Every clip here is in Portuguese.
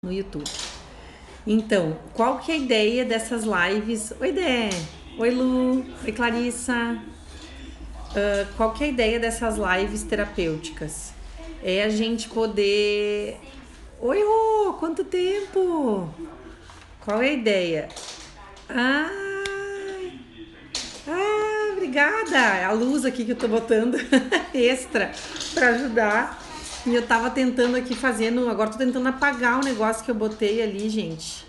no YouTube. Então, qual que é a ideia dessas lives? Oi, Dé! Oi, Lu! Oi, Clarissa! Qual que é a ideia dessas lives terapêuticas? É a gente poder... Oi, Rô! Quanto tempo! Qual é a ideia? Ai, obrigada! A luz aqui que eu tô botando extra pra ajudar. E eu tava tentando aqui fazendo... Agora tô tentando apagar o negócio que eu botei ali, gente.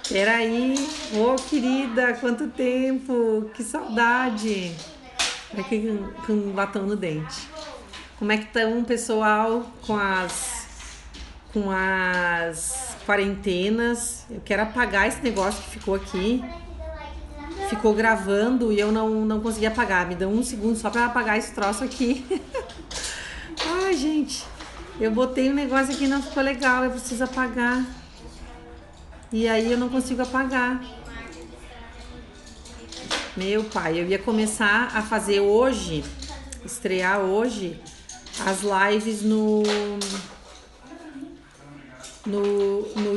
Peraí. Ô, querida, quanto tempo! Que saudade! Aqui com um batom no dente. Como é que estão, pessoal, com as quarentenas? Eu quero apagar esse negócio que ficou aqui. Ficou gravando e eu não consegui apagar. Me dá um segundo só pra apagar esse troço aqui. Ai, gente. Eu botei um negócio aqui e não ficou legal. Eu preciso apagar. E aí eu não consigo apagar. Meu pai, eu ia começar a fazer hoje, estrear hoje, as lives no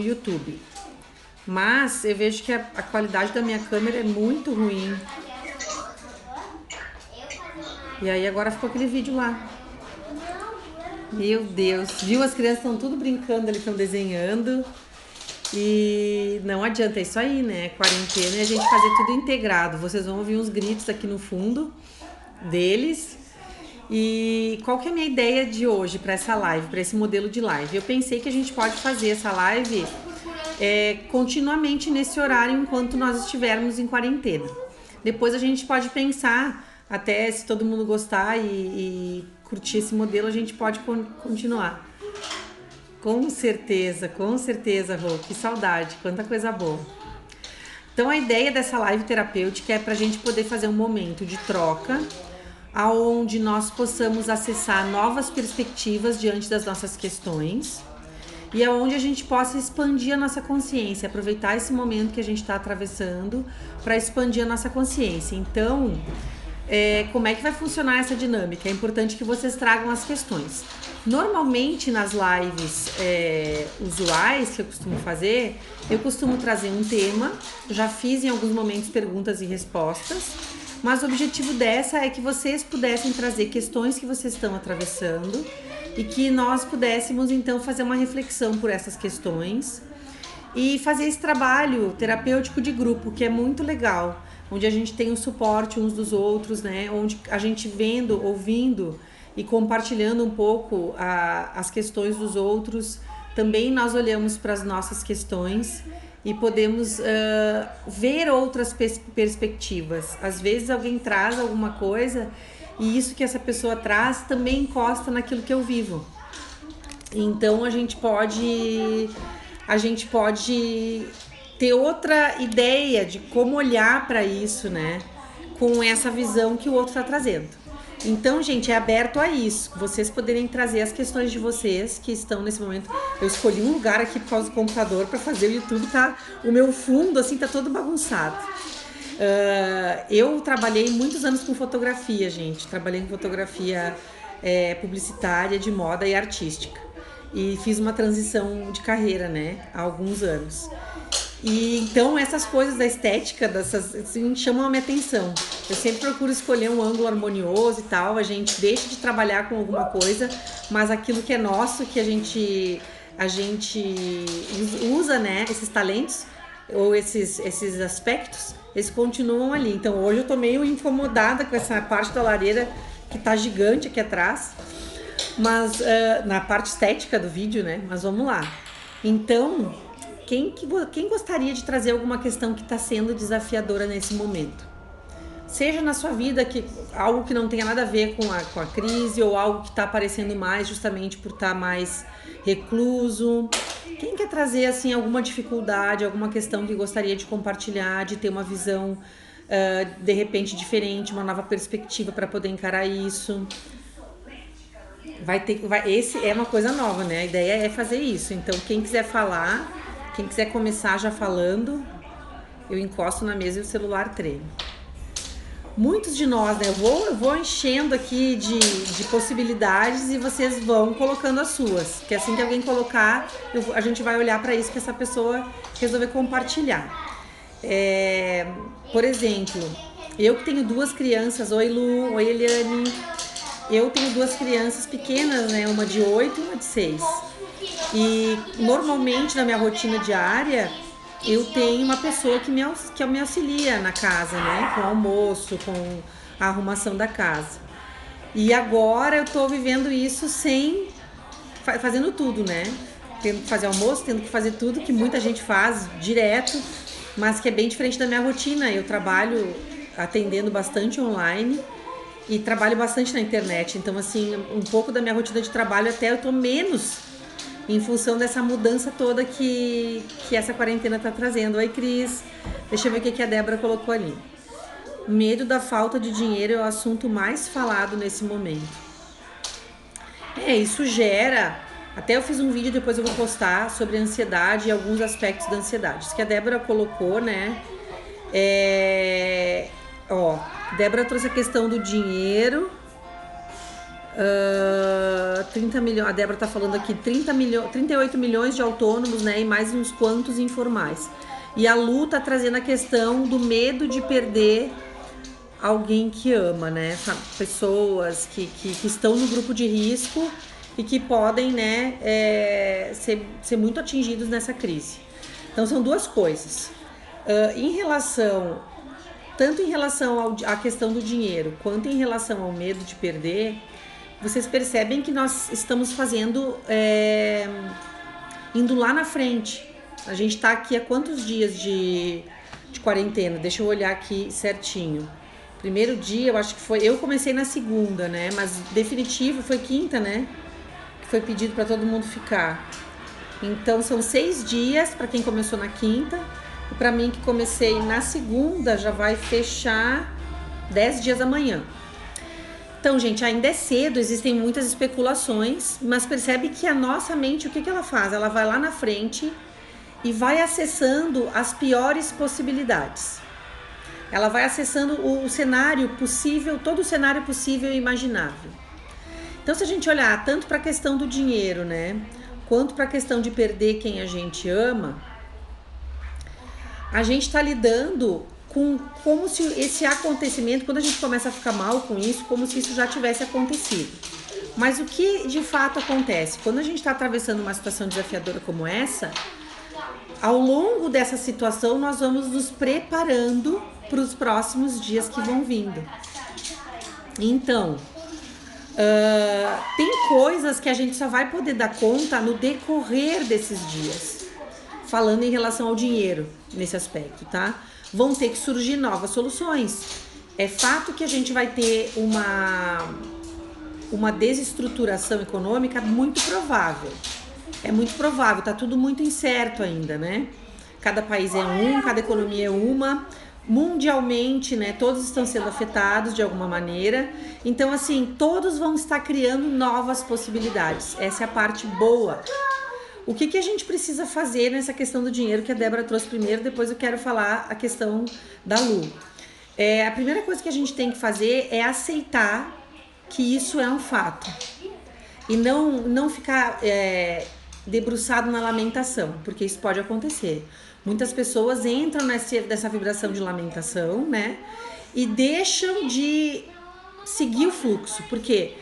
YouTube. Mas eu vejo que a qualidade da minha câmera é muito ruim. E aí agora ficou aquele vídeo lá. Meu Deus, viu? As crianças estão tudo brincando ali, estão desenhando. E não adianta, é isso aí, né? Quarentena e a gente fazer tudo integrado. Vocês vão ouvir uns gritos aqui no fundo deles. E qual que é a minha ideia de hoje para essa live, para esse modelo de live? Eu pensei que a gente pode fazer essa live continuamente nesse horário enquanto nós estivermos em quarentena. Depois a gente pode pensar, até se todo mundo gostar e curtir esse modelo, a gente pode continuar. Com certeza, Rô, que saudade, quanta coisa boa. Então a ideia dessa live terapêutica é para a gente poder fazer um momento de troca, aonde nós possamos acessar novas perspectivas diante das nossas questões e aonde a gente possa expandir a nossa consciência, aproveitar esse momento que a gente está atravessando para expandir a nossa consciência. Então, como é que vai funcionar essa dinâmica? É importante que vocês tragam as questões. Normalmente nas lives usuais que eu costumo fazer, eu costumo trazer um tema, já fiz em alguns momentos perguntas e respostas, mas o objetivo dessa é que vocês pudessem trazer questões que vocês estão atravessando e que nós pudéssemos então fazer uma reflexão por essas questões e fazer esse trabalho terapêutico de grupo, que é muito legal, onde a gente tem o suporte uns dos outros, né? Onde a gente vendo, ouvindo e compartilhando um pouco as questões dos outros, também nós olhamos para as nossas questões e podemos ver outras perspectivas. Às vezes alguém traz alguma coisa e isso que essa pessoa traz também encosta naquilo que eu vivo. Então a gente pode ter outra ideia de como olhar para isso, né? Com essa visão que o outro está trazendo. Então, gente, é aberto a isso. Vocês poderem trazer as questões de vocês que estão nesse momento. Eu escolhi um lugar aqui por causa do computador para fazer o YouTube, tá? O meu fundo, assim, tá todo bagunçado. Eu trabalhei muitos anos com fotografia, gente. Trabalhei com fotografia publicitária, de moda e artística. E fiz uma transição de carreira, né? Há alguns anos. E então essas coisas da estética, assim, chamam a minha atenção. Eu sempre procuro escolher um ângulo harmonioso e tal. A gente deixa de trabalhar com alguma coisa, mas aquilo que é nosso, que a gente usa, né? Esses talentos ou esses aspectos, eles continuam ali. Então hoje eu tô meio incomodada com essa parte da lareira que tá gigante aqui atrás, mas na parte estética do vídeo, né? Mas vamos lá. Então, quem gostaria de trazer alguma questão que está sendo desafiadora nesse momento? Seja na sua vida algo que não tenha nada a ver com a crise ou algo que está aparecendo mais justamente por estar mais recluso. Quem quer trazer assim alguma dificuldade, alguma questão que gostaria de compartilhar, de ter uma visão de repente diferente, uma nova perspectiva para poder encarar isso? Esse é uma coisa nova, né? A ideia é fazer isso. Então, quem quiser falar, quem quiser começar já falando, eu encosto na mesa e o celular treme. muitos de nós, né? Eu vou enchendo aqui de possibilidades e vocês vão colocando as suas. Que assim que alguém colocar, a gente vai olhar para isso que essa pessoa resolver compartilhar. Por exemplo, eu que tenho 2 crianças, oi Lu, oi Eliane, eu tenho 2 crianças pequenas, né? Uma de 8 e uma de 6. E normalmente na minha rotina diária, eu tenho uma pessoa que me auxilia na casa, né? Com o almoço, com a arrumação da casa. E agora eu tô vivendo isso fazendo tudo, né? Tendo que fazer almoço, tendo que fazer tudo que muita gente faz direto, mas que é bem diferente da minha rotina. Eu trabalho atendendo bastante online e trabalho bastante na internet. Então, assim, um pouco da minha rotina de trabalho até eu tô menos em função dessa mudança toda que essa quarentena tá trazendo. Oi, Cris. Deixa eu ver o que a Débora colocou ali. Medo da falta de dinheiro é o assunto mais falado nesse momento. Isso gera... Até eu fiz um vídeo, depois eu vou postar, sobre ansiedade e alguns aspectos da ansiedade. Isso que a Débora colocou, né? Débora trouxe a questão do dinheiro. 30 milhões, a Débora tá falando aqui, 38 milhões de autônomos, né? E mais uns quantos informais. E a Lu tá trazendo a questão do medo de perder alguém que ama, né? Pessoas que estão no grupo de risco e que podem, né, ser muito atingidos nessa crise. Então são 2 coisas. Tanto em relação à questão do dinheiro, quanto em relação ao medo de perder, vocês percebem que nós estamos fazendo, indo lá na frente. A gente tá aqui há quantos dias de quarentena? Deixa eu olhar aqui certinho. Primeiro dia, eu acho que foi... Eu comecei na segunda, né? Mas definitivo foi quinta, né? Que foi pedido para todo mundo ficar. Então são 6 dias para quem começou na quinta. E para mim que comecei na segunda, já vai fechar 10 dias amanhã. Então, gente, ainda é cedo, existem muitas especulações, mas percebe que a nossa mente, o que ela faz? Ela vai lá na frente e vai acessando as piores possibilidades. Ela vai acessando o cenário possível, todo o cenário possível e imaginável. Então, se a gente olhar tanto para a questão do dinheiro, né, quanto para a questão de perder quem a gente ama, a gente está lidando com como se esse acontecimento, quando a gente começa a ficar mal com isso, como se isso já tivesse acontecido. Mas o que de fato acontece? Quando a gente está atravessando uma situação desafiadora como essa, ao longo dessa situação nós vamos nos preparando para os próximos dias que vão vindo. Então, tem coisas que a gente só vai poder dar conta no decorrer desses dias. Falando em relação ao dinheiro, nesse aspecto, tá? Vão ter que surgir novas soluções. É fato que a gente vai ter uma desestruturação econômica muito provável. É muito provável, tá tudo muito incerto ainda, né? Cada país é cada economia é uma. Mundialmente, né, todos estão sendo afetados de alguma maneira. Então, assim, todos vão estar criando novas possibilidades. Essa é a parte boa. O que a gente precisa fazer nessa questão do dinheiro que a Débora trouxe primeiro, depois eu quero falar a questão da Lu. A primeira coisa que a gente tem que fazer é aceitar que isso é um fato. E não ficar debruçado na lamentação, porque isso pode acontecer. Muitas pessoas entram nessa vibração de lamentação, né? E deixam de seguir o fluxo, porque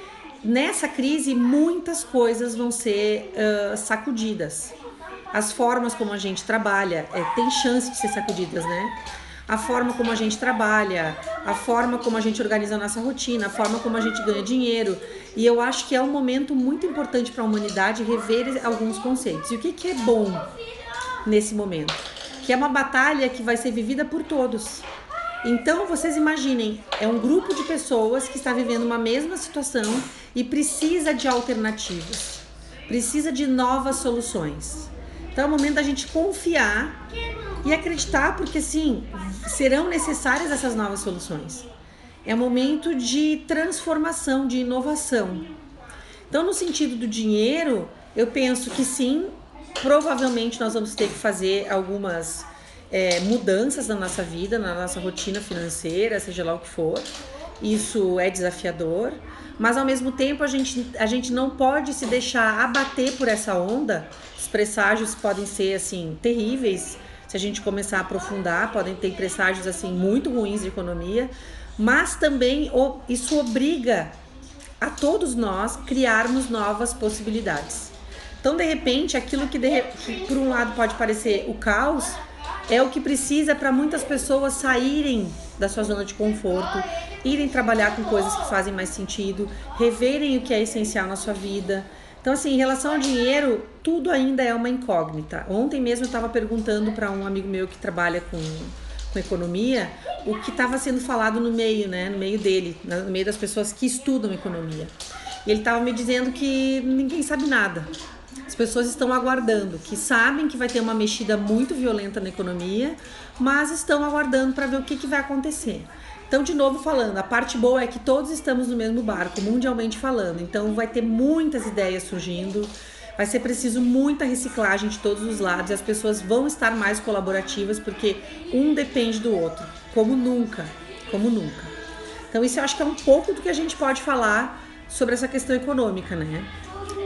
nessa crise muitas coisas vão ser sacudidas. As formas como a gente trabalha tem chance de ser sacudidas, né? A forma como a gente trabalha, a forma como a gente organiza a nossa rotina, a forma como a gente ganha dinheiro. E eu acho que é um momento muito importante para a humanidade rever alguns conceitos. E o que é bom nesse momento? Que é uma batalha que vai ser vivida por todos. Então, vocês imaginem, é um grupo de pessoas que está vivendo uma mesma situação e precisa de alternativas, precisa de novas soluções. Então, é o momento da gente confiar e acreditar, porque sim, serão necessárias essas novas soluções. É um momento de transformação, de inovação. Então, no sentido do dinheiro, eu penso que sim, provavelmente nós vamos ter que fazer algumas mudanças na nossa vida, na nossa rotina financeira, seja lá o que for. Isso é desafiador, mas ao mesmo tempo a gente não pode se deixar abater por essa onda. Os presságios podem ser assim terríveis, se a gente começar a aprofundar, podem ter presságios assim muito ruins de economia, mas também isso obriga a todos nós criarmos novas possibilidades. Então, de repente, aquilo que por um lado pode parecer o caos, é o que precisa para muitas pessoas saírem da sua zona de conforto, irem trabalhar com coisas que fazem mais sentido, reverem o que é essencial na sua vida. Então, assim, em relação ao dinheiro, tudo ainda é uma incógnita. Ontem mesmo eu estava perguntando para um amigo meu que trabalha com economia, o que estava sendo falado no meio, né? No meio dele, no meio das pessoas que estudam economia. E ele estava me dizendo que ninguém sabe nada. As pessoas estão aguardando, que sabem que vai ter uma mexida muito violenta na economia, mas estão aguardando para ver o que vai acontecer. Então, de novo falando, a parte boa é que todos estamos no mesmo barco, mundialmente falando. Então, vai ter muitas ideias surgindo, vai ser preciso muita reciclagem de todos os lados e as pessoas vão estar mais colaborativas porque um depende do outro, como nunca, como nunca. Então, isso eu acho que é um pouco do que a gente pode falar sobre essa questão econômica, né?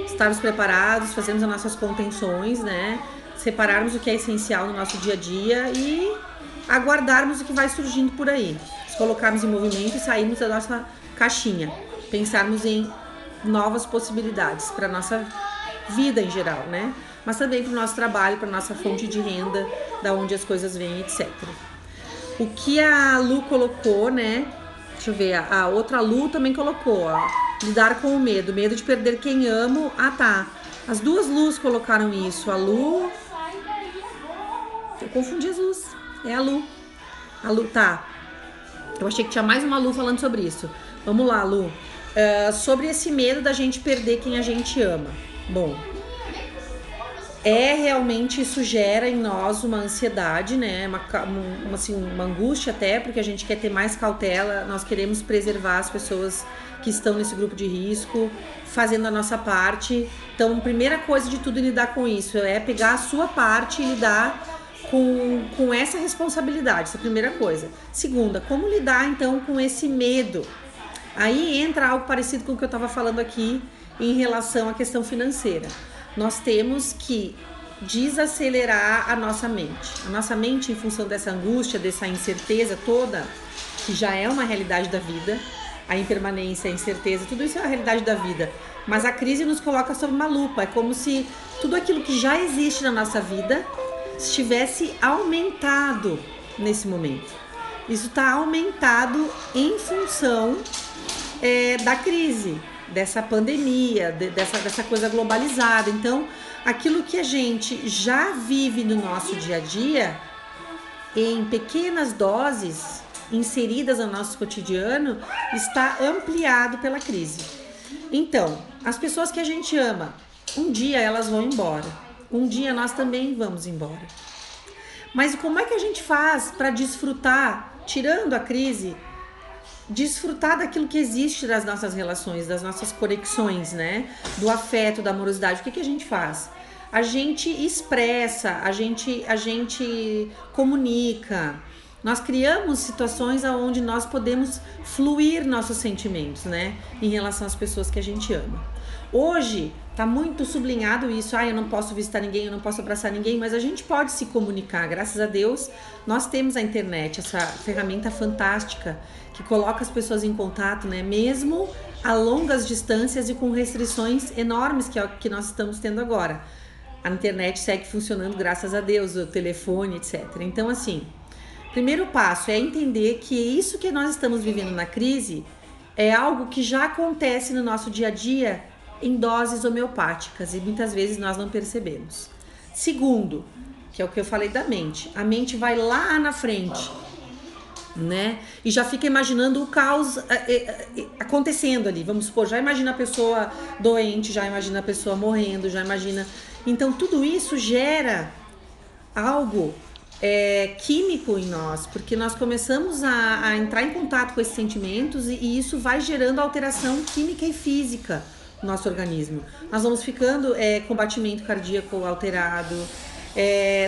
Estarmos preparados, fazermos as nossas contenções, né? Separarmos o que é essencial no nosso dia a dia e aguardarmos o que vai surgindo por aí. Nos colocarmos em movimento e sairmos da nossa caixinha. Pensarmos em novas possibilidades para a nossa vida em geral, né? Mas também para o nosso trabalho, para a nossa fonte de renda, da onde as coisas vêm, etc. O que a Lu colocou, né? Deixa eu ver, a outra Lu também colocou, ó. Lidar com o medo de perder quem amo. Ah, tá. As duas Lus colocaram isso. A Lu... Eu confundi as Lus. É a Lu. A Lu, tá. Eu achei que tinha mais uma Lu falando sobre isso. Vamos lá, Lu. Sobre esse medo da gente perder quem a gente ama. Bom, realmente isso gera em nós uma ansiedade, né? Uma angústia até, porque a gente quer ter mais cautela, nós queremos preservar as pessoas que estão nesse grupo de risco, fazendo a nossa parte. Então, primeira coisa de tudo lidar com isso é pegar a sua parte e lidar com essa responsabilidade, essa é a primeira coisa. Segunda, como lidar então com esse medo? Aí entra algo parecido com o que eu estava falando aqui em relação à questão financeira. Nós temos que desacelerar a nossa mente. A nossa mente, em função dessa angústia, dessa incerteza toda, que já é uma realidade da vida, a impermanência, a incerteza, tudo isso é a realidade da vida. Mas a crise nos coloca sob uma lupa. É como se tudo aquilo que já existe na nossa vida estivesse aumentado nesse momento. Isso está aumentado em função da crise, dessa pandemia, dessa coisa globalizada. Então, aquilo que a gente já vive no nosso dia a dia, em pequenas doses, inseridas no nosso cotidiano, está ampliado pela crise. Então, as pessoas que a gente ama, um dia elas vão embora, um dia nós também vamos embora. Mas como é que a gente faz para desfrutar, tirando a crise, desfrutar daquilo que existe das nossas relações, das nossas conexões, né? Do afeto, da amorosidade? O que a gente faz? A gente expressa, a gente comunica. Nós criamos situações onde nós podemos fluir nossos sentimentos, né? Em relação às pessoas que a gente ama. Hoje tá muito sublinhado isso, eu não posso visitar ninguém, eu não posso abraçar ninguém, mas a gente pode se comunicar, graças a Deus nós temos a internet, essa ferramenta fantástica que coloca as pessoas em contato, né? Mesmo a longas distâncias e com restrições enormes que nós estamos tendo agora. A internet segue funcionando, graças a Deus, o telefone, etc. Então, assim, primeiro passo é entender que isso que nós estamos vivendo na crise é algo que já acontece no nosso dia a dia em doses homeopáticas e muitas vezes nós não percebemos. Segundo, que é o que eu falei da mente, a mente vai lá na frente, né? E já fica imaginando o caos acontecendo ali. Vamos supor, já imagina a pessoa doente, já imagina a pessoa morrendo, já imagina. Então tudo isso gera algo químico em nós, porque nós começamos a entrar em contato com esses sentimentos e isso vai gerando alteração química e física no nosso organismo. Nós vamos ficando com batimento cardíaco alterado,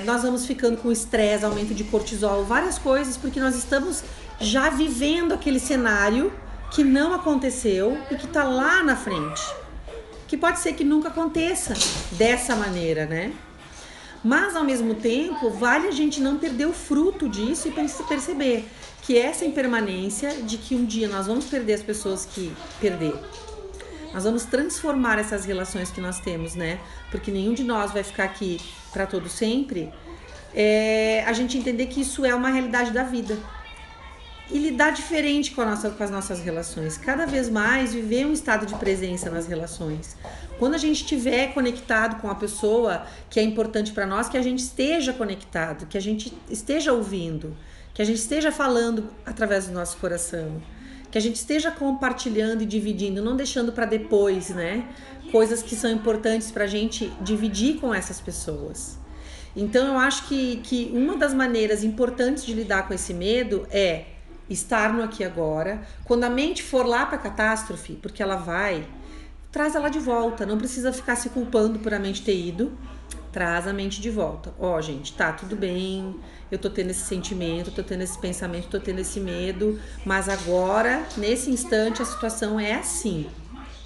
Nós vamos ficando com estresse, aumento de cortisol, várias coisas, porque nós estamos já vivendo aquele cenário que não aconteceu e que tá lá na frente. Que pode ser que nunca aconteça dessa maneira, né? Mas, ao mesmo tempo, vale a gente não perder o fruto disso e perceber que essa impermanência de que um dia nós vamos perder as pessoas que perder. Nós vamos transformar essas relações que nós temos, né? Porque nenhum de nós vai ficar aqui para todo sempre. A gente entender que isso é uma realidade da vida. E lidar diferente com as nossas relações. Cada vez mais viver um estado de presença nas relações. Quando a gente estiver conectado com a pessoa que é importante para nós, que a gente esteja conectado, que a gente esteja ouvindo, que a gente esteja falando através do nosso coração, que a gente esteja compartilhando e dividindo, não deixando para depois, né? Coisas que são importantes para a gente dividir com essas pessoas. Então eu acho que uma das maneiras importantes de lidar com esse medo é estar no aqui e agora. Quando a mente for lá para a catástrofe, porque ela vai, traz ela de volta. Não precisa ficar se culpando por a mente ter ido. Traz a mente de volta. Gente, tá tudo bem, eu tô tendo esse sentimento, tô tendo esse pensamento, tô tendo esse medo, mas agora, nesse instante, a situação é assim.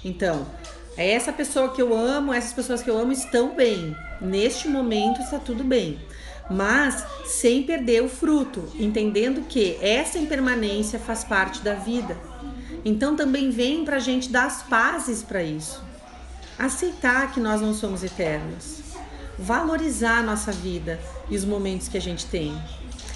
Então, essa pessoa que eu amo, essas pessoas que eu amo estão bem. Neste momento está tudo bem. Mas sem perder o fruto, entendendo que essa impermanência faz parte da vida. Então também vem pra gente dar as pazes para isso. Aceitar que nós não somos eternos. Valorizar a nossa vida e os momentos que a gente tem.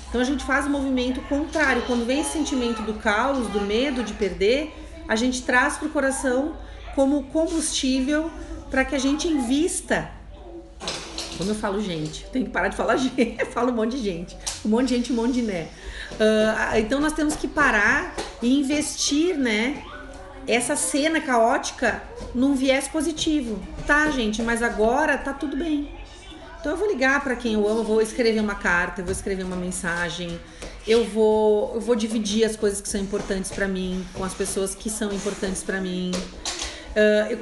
Então a gente faz o movimento contrário. Quando vem esse sentimento do caos, do medo de perder, a gente traz pro coração como combustível para que a gente invista. Como eu falo gente, tenho que parar de falar gente, eu falo um monte de gente, um monte de né. Então nós temos que parar e investir, né, essa cena caótica num viés positivo. Tá, gente, mas agora tá tudo bem. Então eu vou ligar para quem eu amo, eu vou escrever uma carta, eu vou escrever uma mensagem, eu vou dividir as coisas que são importantes para mim com as pessoas que são importantes para mim.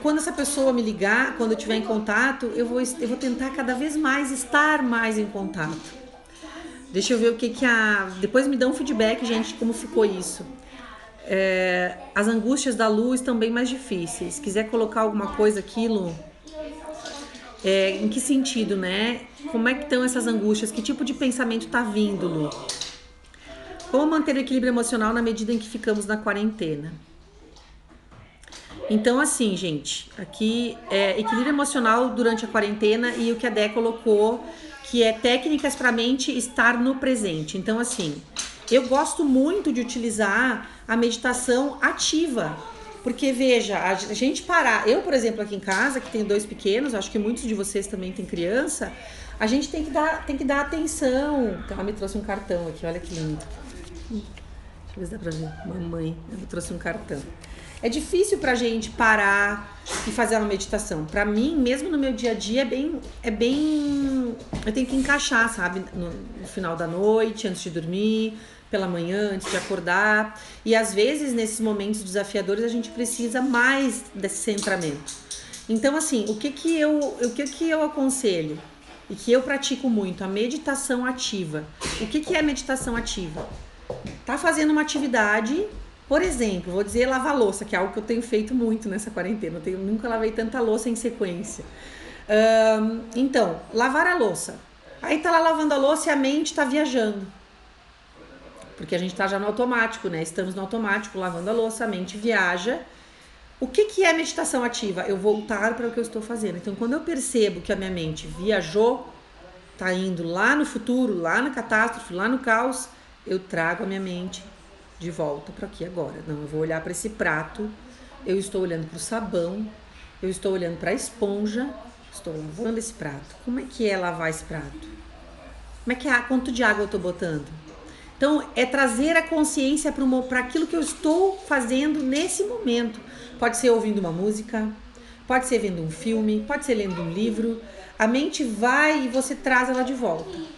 Quando essa pessoa me ligar, quando eu estiver em contato, eu vou tentar cada vez mais estar mais em contato. Deixa eu ver o que depois me dá um feedback, gente, como ficou isso. As angústias da Lu estão bem mais difíceis. Se quiser colocar alguma coisa aqui, Lu, em que sentido, né? Como é que estão essas angústias? Que tipo de pensamento tá vindo, Lu? Como manter o equilíbrio emocional na medida em que ficamos na quarentena? Então, assim, gente, aqui equilíbrio emocional durante a quarentena e o que a Dé colocou, que é técnicas para a mente estar no presente. Então, assim, eu gosto muito de utilizar a meditação ativa, porque, veja, a gente parar... Eu, por exemplo, aqui em casa, que tenho 2 pequenos, acho que muitos de vocês também têm criança, a gente tem que dar atenção. Ela me trouxe um cartão aqui, olha que lindo. Deixa eu ver se dá pra ver. Mamãe, ela me trouxe um cartão. É difícil pra gente parar e fazer uma meditação. Pra mim, mesmo no meu dia a dia, é bem... Eu tenho que encaixar, sabe? No final da noite, antes de dormir, pela manhã, antes de acordar. E às vezes, nesses momentos desafiadores, a gente precisa mais desse centramento. Então, assim, o que eu aconselho? E que eu pratico muito? A meditação ativa. O que é meditação ativa? Tá fazendo uma atividade... Por exemplo, vou dizer lavar louça, que é algo que eu tenho feito muito nessa quarentena. Eu nunca lavei tanta louça em sequência. Então, lavar a louça. Aí tá lá lavando a louça e a mente tá viajando. Porque a gente tá já no automático, né? Estamos no automático, lavando a louça, a mente viaja. O que é meditação ativa? Eu voltar para o que eu estou fazendo. Então, quando eu percebo que a minha mente viajou, tá indo lá no futuro, lá na catástrofe, lá no caos, eu trago a minha mente de volta para aqui agora. Não, eu vou olhar para esse prato, eu estou olhando para o sabão, eu estou olhando para a esponja, estou lavando esse prato. Como é que é lavar esse prato? Como é que quanto de água eu estou botando? Então, é trazer a consciência para aquilo que eu estou fazendo nesse momento. Pode ser ouvindo uma música, pode ser vendo um filme, pode ser lendo um livro. A mente vai e você traz ela de volta.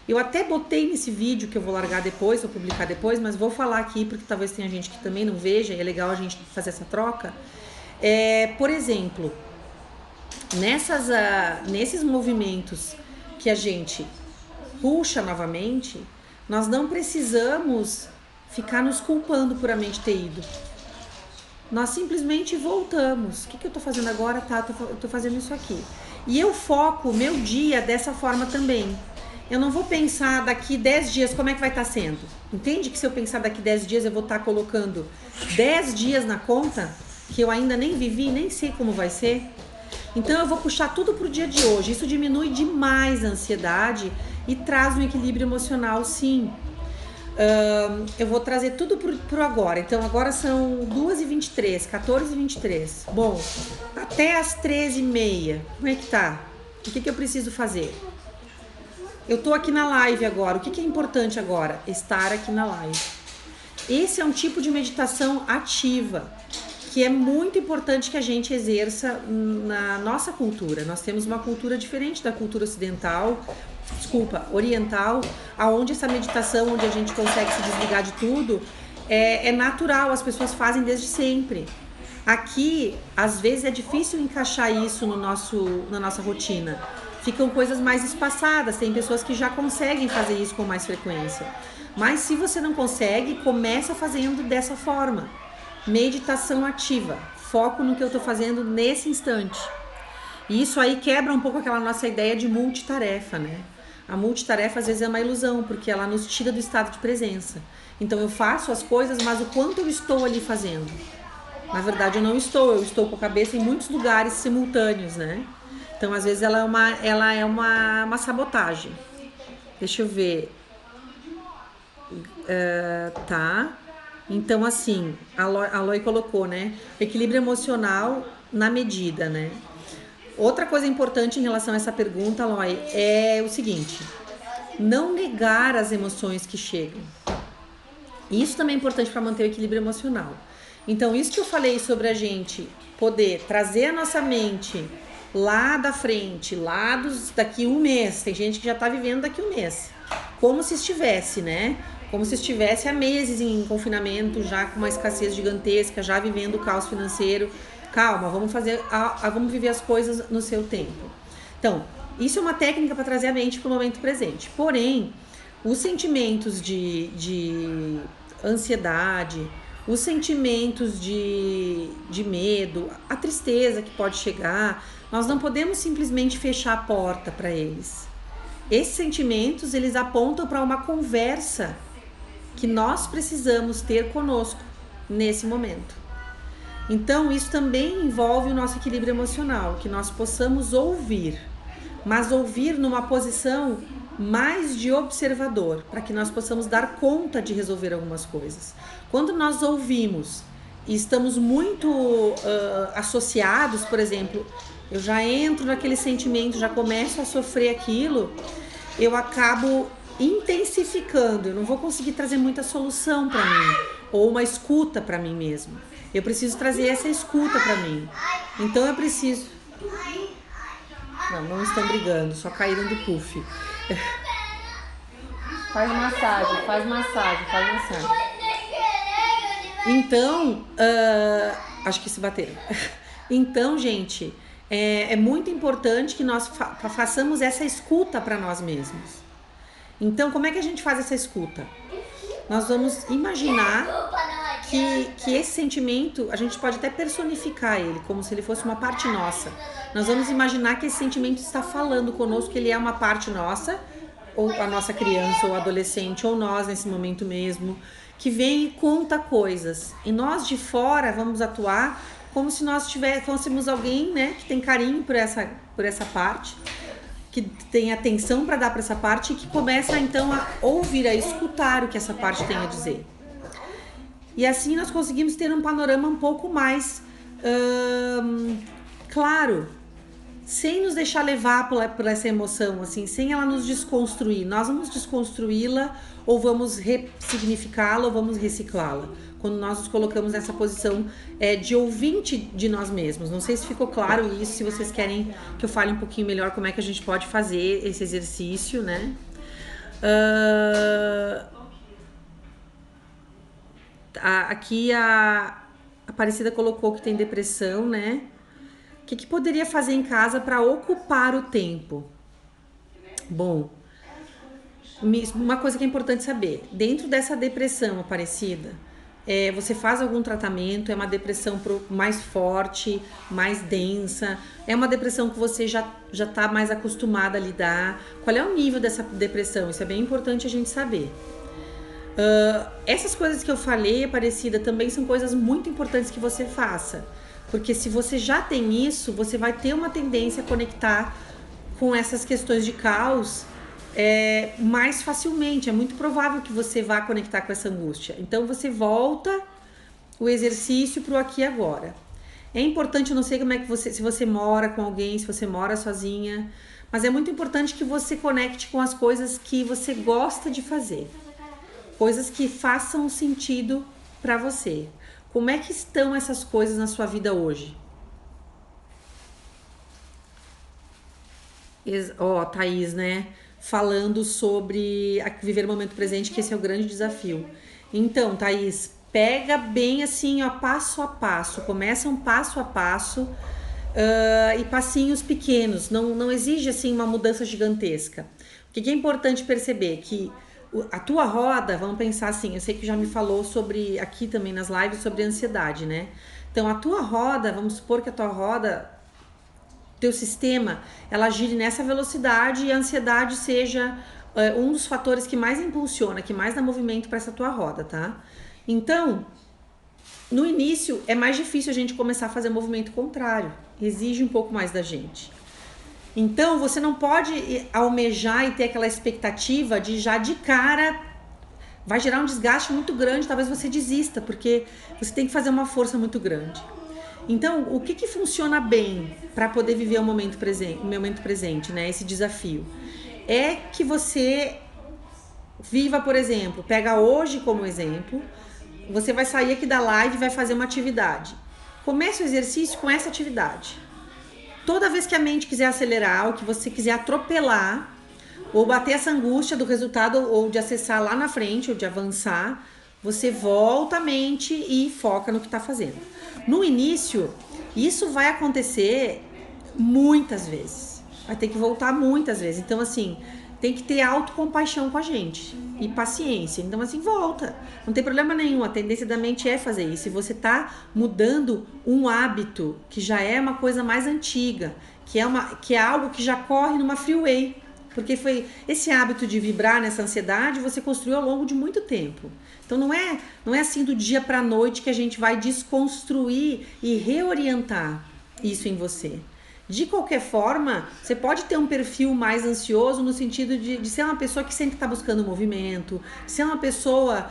Eu até botei nesse vídeo que eu vou largar depois, vou publicar depois, mas vou falar aqui porque talvez tenha gente que também não veja e é legal a gente fazer essa troca. Por exemplo, nesses movimentos que a gente puxa novamente, nós não precisamos ficar nos culpando por a mente ter ido. Nós simplesmente voltamos. O que eu tô fazendo agora? Tá, eu tô fazendo isso aqui. E eu foco o meu dia dessa forma também. Eu não vou pensar daqui 10 dias como é que vai estar sendo. Entende que se eu pensar daqui 10 dias eu vou estar colocando 10 dias na conta que eu ainda nem vivi, nem sei como vai ser? Então eu vou puxar tudo pro dia de hoje. Isso diminui demais a ansiedade e traz um equilíbrio emocional, sim. Eu vou trazer tudo pro agora. Então agora são 2h23, 14h23. Bom, até as 13h30, como é que tá? O que eu preciso fazer? Eu tô aqui na live agora. O que é importante agora? Estar aqui na live. Esse é um tipo de meditação ativa, que é muito importante que a gente exerça na nossa cultura. Nós temos uma cultura diferente da cultura oriental, aonde essa meditação, onde a gente consegue se desligar de tudo, é natural, as pessoas fazem desde sempre. Aqui, às vezes, é difícil encaixar isso na nossa rotina. Ficam coisas mais espaçadas, tem pessoas que já conseguem fazer isso com mais frequência. Mas se você não consegue, começa fazendo dessa forma. Meditação ativa, foco no que eu estou fazendo nesse instante. E isso aí quebra um pouco aquela nossa ideia de multitarefa, né? A multitarefa às vezes é uma ilusão, porque ela nos tira do estado de presença. Então eu faço as coisas, mas o quanto eu estou ali fazendo? Na verdade eu estou com a cabeça em muitos lugares simultâneos, né? Então às vezes ela é uma sabotagem. Deixa eu ver. Tá. Então, assim, a Loi colocou, né? Equilíbrio emocional na medida, né? Outra coisa importante em relação a essa pergunta, Loi, é o seguinte: não negar as emoções que chegam. Isso também é importante para manter o equilíbrio emocional. Então, isso que eu falei sobre a gente poder trazer a nossa mente lá da frente, daqui um mês, tem gente que já tá vivendo daqui um mês, como se estivesse, né? Como se estivesse há meses em confinamento, já com uma escassez gigantesca, já vivendo o caos financeiro. Calma, vamos viver as coisas no seu tempo. Então, isso é uma técnica para trazer a mente para o momento presente. Porém, os sentimentos de ansiedade, os sentimentos de medo, a tristeza que pode chegar, nós não podemos simplesmente fechar a porta para eles. Esses sentimentos, eles apontam para uma conversa que nós precisamos ter conosco nesse momento. Então, isso também envolve o nosso equilíbrio emocional, que nós possamos ouvir, mas ouvir numa posição mais de observador, para que nós possamos dar conta de resolver algumas coisas. Quando nós ouvimos e estamos muito associados, por exemplo, eu já entro naquele sentimento, já começo a sofrer aquilo, eu acabo intensificando, eu não vou conseguir trazer muita solução para mim, ou uma escuta para mim mesmo. Eu preciso trazer essa escuta para mim. Então eu preciso... Não estão brigando, só caíram do puff. Faz massagem. Então, acho que se bateram. Então, gente, é muito importante que nós façamos essa escuta para nós mesmos. Então, como é que a gente faz essa escuta? Nós vamos imaginar que esse sentimento, a gente pode até personificar ele, como se ele fosse uma parte nossa. Nós vamos imaginar que esse sentimento está falando conosco, que ele é uma parte nossa, ou a nossa criança, ou adolescente, ou nós nesse momento mesmo, que vem e conta coisas. E nós de fora vamos atuar como se nós fôssemos alguém, né, que tem carinho por essa parte, que tem atenção para dar para essa parte e que começa então a ouvir, a escutar o que essa parte tem a dizer. E assim nós conseguimos ter um panorama um pouco mais claro, sem nos deixar levar por essa emoção, assim, sem ela nos desconstruir. Nós vamos desconstruí-la ou vamos ressignificá-la ou vamos reciclá-la. Quando nós nos colocamos nessa posição de ouvinte de nós mesmos. Não sei se ficou claro isso, se vocês querem que eu fale um pouquinho melhor como é que a gente pode fazer esse exercício, né? Aqui a Aparecida colocou que tem depressão, né? O que poderia fazer em casa para ocupar o tempo? Bom, uma coisa que é importante saber, dentro dessa depressão, Aparecida, você faz algum tratamento, é uma depressão mais forte, mais densa, é uma depressão que você já está mais acostumada a lidar, qual é o nível dessa depressão? Isso é bem importante a gente saber. Essas coisas que eu falei, Aparecida, também são coisas muito importantes que você faça, porque se você já tem isso, você vai ter uma tendência a conectar com essas questões de caos mais facilmente. É muito provável que você vá conectar com essa angústia. Então você volta o exercício para o aqui e agora. É importante, eu não sei como é que se você mora com alguém, se você mora sozinha, mas é muito importante que você conecte com as coisas que você gosta de fazer. Coisas que façam sentido para você. Como é que estão essas coisas na sua vida hoje? Thaís, né? Falando sobre viver o momento presente, que esse é o grande desafio. Então, Thaís, pega bem assim, ó, passo a passo. Começa um passo a passo e passinhos pequenos. Não exige assim uma mudança gigantesca. O que é importante perceber? Que a tua roda, vamos pensar assim, eu sei que já me falou sobre, aqui também nas lives, sobre ansiedade, né? Então, a tua roda, vamos supor que a tua roda, teu sistema, ela gire nessa velocidade e a ansiedade seja um dos fatores que mais impulsiona, que mais dá movimento para essa tua roda, tá? Então, no início é mais difícil a gente começar a fazer o movimento contrário, exige um pouco mais da gente. Então, você não pode almejar e ter aquela expectativa de já de cara, vai gerar um desgaste muito grande, talvez você desista, porque você tem que fazer uma força muito grande. Então, o que funciona bem para poder viver o momento presente, né? Esse desafio. É que você viva, por exemplo, pega hoje como exemplo, você vai sair aqui da live e vai fazer uma atividade. Comece o exercício com essa atividade. Toda vez que a mente quiser acelerar, ou que você quiser atropelar, ou bater essa angústia do resultado, ou de acessar lá na frente, ou de avançar, você volta a mente e foca no que está fazendo. No início, isso vai acontecer muitas vezes. Vai ter que voltar muitas vezes. Então, assim, tem que ter autocompaixão com a gente e paciência. Então, assim, volta. Não tem problema nenhum. A tendência da mente é fazer isso. Se você tá mudando um hábito que já é uma coisa mais antiga, que é algo que já corre numa freeway, porque foi esse hábito de vibrar nessa ansiedade você construiu ao longo de muito tempo. Então não é assim do dia para a noite que a gente vai desconstruir e reorientar isso em você. De qualquer forma, você pode ter um perfil mais ansioso no sentido de ser uma pessoa que sempre está buscando movimento, ser uma pessoa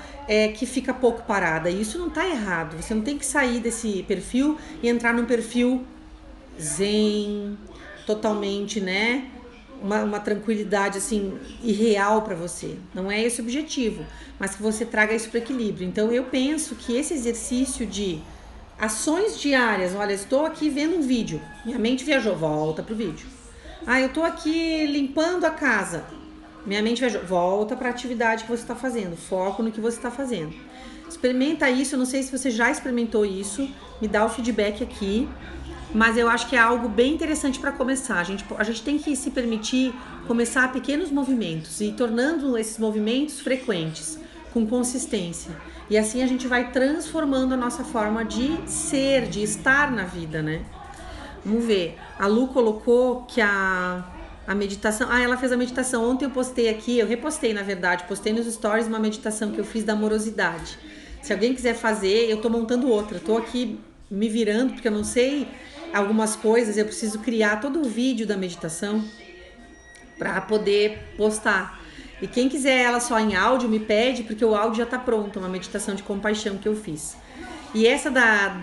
que fica pouco parada. E isso não está errado. Você não tem que sair desse perfil e entrar num perfil zen, totalmente, né? Uma tranquilidade assim irreal para você. Não é esse o objetivo, mas que você traga isso para equilíbrio. Então eu penso que esse exercício de ações diárias, olha, estou aqui vendo um vídeo, minha mente viajou, volta pro vídeo. Eu estou aqui limpando a casa, minha mente viajou, volta para a atividade que você está fazendo, foco no que você está fazendo. Experimenta isso, eu não sei se você já experimentou isso, me dá o feedback aqui. Mas eu acho que é algo bem interessante para começar. A gente tem que se permitir começar a pequenos movimentos e tornando esses movimentos frequentes, com consistência. E assim a gente vai transformando a nossa forma de ser, de estar na vida, né? Vamos ver. A Lu colocou que a meditação... ela fez a meditação. Ontem eu postei aqui, eu repostei na verdade, postei nos stories uma meditação que eu fiz da amorosidade. Se alguém quiser fazer, eu tô montando outra. Tô aqui me virando, porque eu não sei algumas coisas, eu preciso criar todo o vídeo da meditação para poder postar. E quem quiser ela só em áudio, me pede, porque o áudio já tá pronto, uma meditação de compaixão que eu fiz. E essa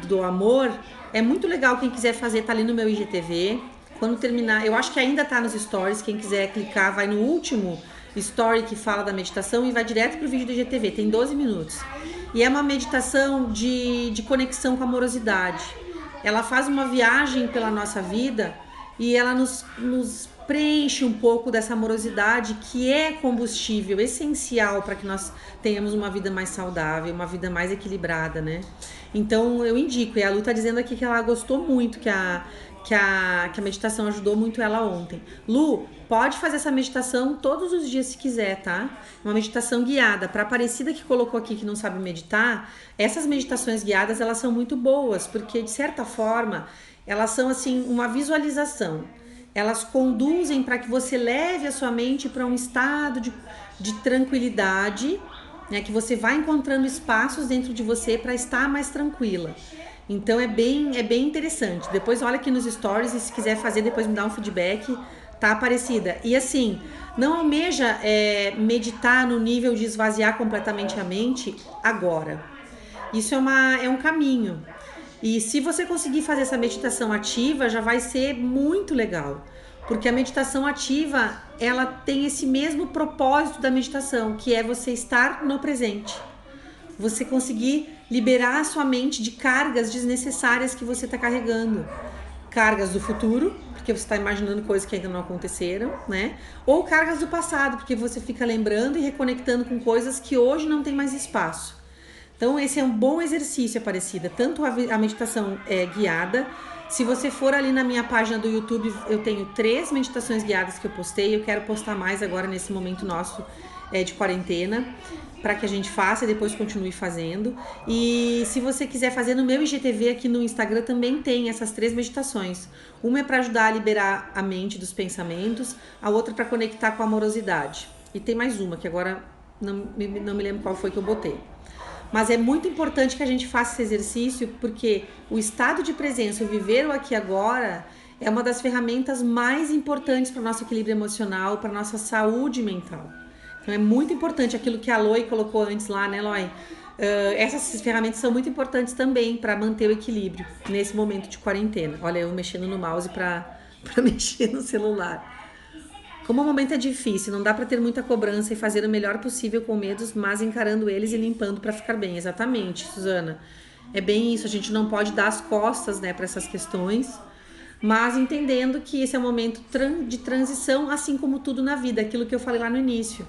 do amor, é muito legal, quem quiser fazer, tá ali no meu IGTV. Quando terminar, eu acho que ainda tá nos stories, quem quiser clicar, vai no último story que fala da meditação e vai direto pro vídeo do IGTV, tem 12 minutos. E é uma meditação de conexão com a amorosidade. Ela faz uma viagem pela nossa vida e ela nos preenche um pouco dessa amorosidade que é combustível essencial para que nós tenhamos uma vida mais saudável, uma vida mais equilibrada, né? Então eu indico, e a Lu tá dizendo aqui que ela gostou muito, que a meditação ajudou muito ela ontem. Lu, pode fazer essa meditação todos os dias se quiser, tá? Uma meditação guiada. Para a Aparecida que colocou aqui que não sabe meditar, essas meditações guiadas, elas são muito boas, porque de certa forma, elas são assim uma visualização. Elas conduzem para que você leve a sua mente para um estado de tranquilidade, né, que você vai encontrando espaços dentro de você para estar mais tranquila. Então é bem interessante. Depois olha aqui nos stories e se quiser fazer, depois me dá um feedback, tá, Aparecida? E assim, não almeja meditar no nível de esvaziar completamente a mente agora. Isso é um caminho. E se você conseguir fazer essa meditação ativa, já vai ser muito legal. Porque a meditação ativa, ela tem esse mesmo propósito da meditação, que é você estar no presente. Você conseguir liberar a sua mente de cargas desnecessárias que você está carregando. Cargas do futuro, porque você está imaginando coisas que ainda não aconteceram, né? Ou cargas do passado, porque você fica lembrando e reconectando com coisas que hoje não tem mais espaço. Então esse é um bom exercício, Aparecida. Tanto a meditação guiada. Se você for ali na minha página do YouTube, eu tenho 3 meditações guiadas que eu postei. Eu quero postar mais agora nesse momento nosso de quarentena, para que a gente faça e depois continue fazendo. E se você quiser fazer no meu IGTV aqui no Instagram, também tem essas 3 meditações. Uma é para ajudar a liberar a mente dos pensamentos, a outra para conectar com a amorosidade. E tem mais uma, que agora não me lembro qual foi que eu botei. Mas é muito importante que a gente faça esse exercício, porque o estado de presença, o viver o aqui e agora, é uma das ferramentas mais importantes para o nosso equilíbrio emocional, para a nossa saúde mental. Então é muito importante aquilo que a Loi colocou antes lá, né, Loi? Essas ferramentas são muito importantes também para manter o equilíbrio nesse momento de quarentena. Olha, eu mexendo no mouse para mexer no celular. Como o momento é difícil, não dá para ter muita cobrança e fazer o melhor possível com medos, mas encarando eles e limpando para ficar bem. Exatamente, Suzana. É bem isso, a gente não pode dar as costas, né, para essas questões, mas entendendo que esse é um momento de transição, assim como tudo na vida, aquilo que eu falei lá no início.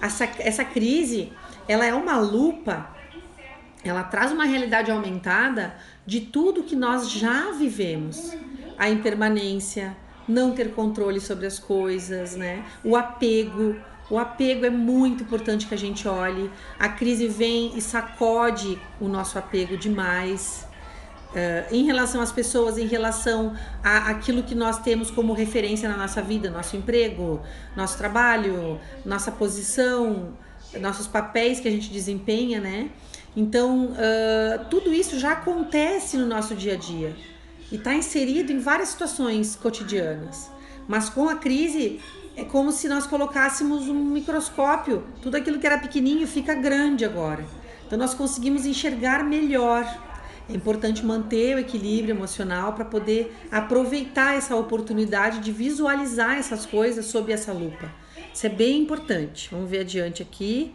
Essa crise, ela é uma lupa, ela traz uma realidade aumentada de tudo que nós já vivemos. A impermanência, não ter controle sobre as coisas, né? O apego é muito importante que a gente olhe. A crise vem e sacode o nosso apego demais. Em relação às pessoas, em relação àquilo que nós temos como referência na nossa vida, nosso emprego, nosso trabalho, nossa posição, nossos papéis que a gente desempenha, né? Então, tudo isso já acontece no nosso dia a dia e está inserido em várias situações cotidianas. Mas com a crise, é como se nós colocássemos um microscópio, tudo aquilo que era pequenininho fica grande agora. Então nós conseguimos enxergar melhor. É importante manter o equilíbrio emocional para poder aproveitar essa oportunidade de visualizar essas coisas sob essa lupa. Isso é bem importante. Vamos ver adiante aqui.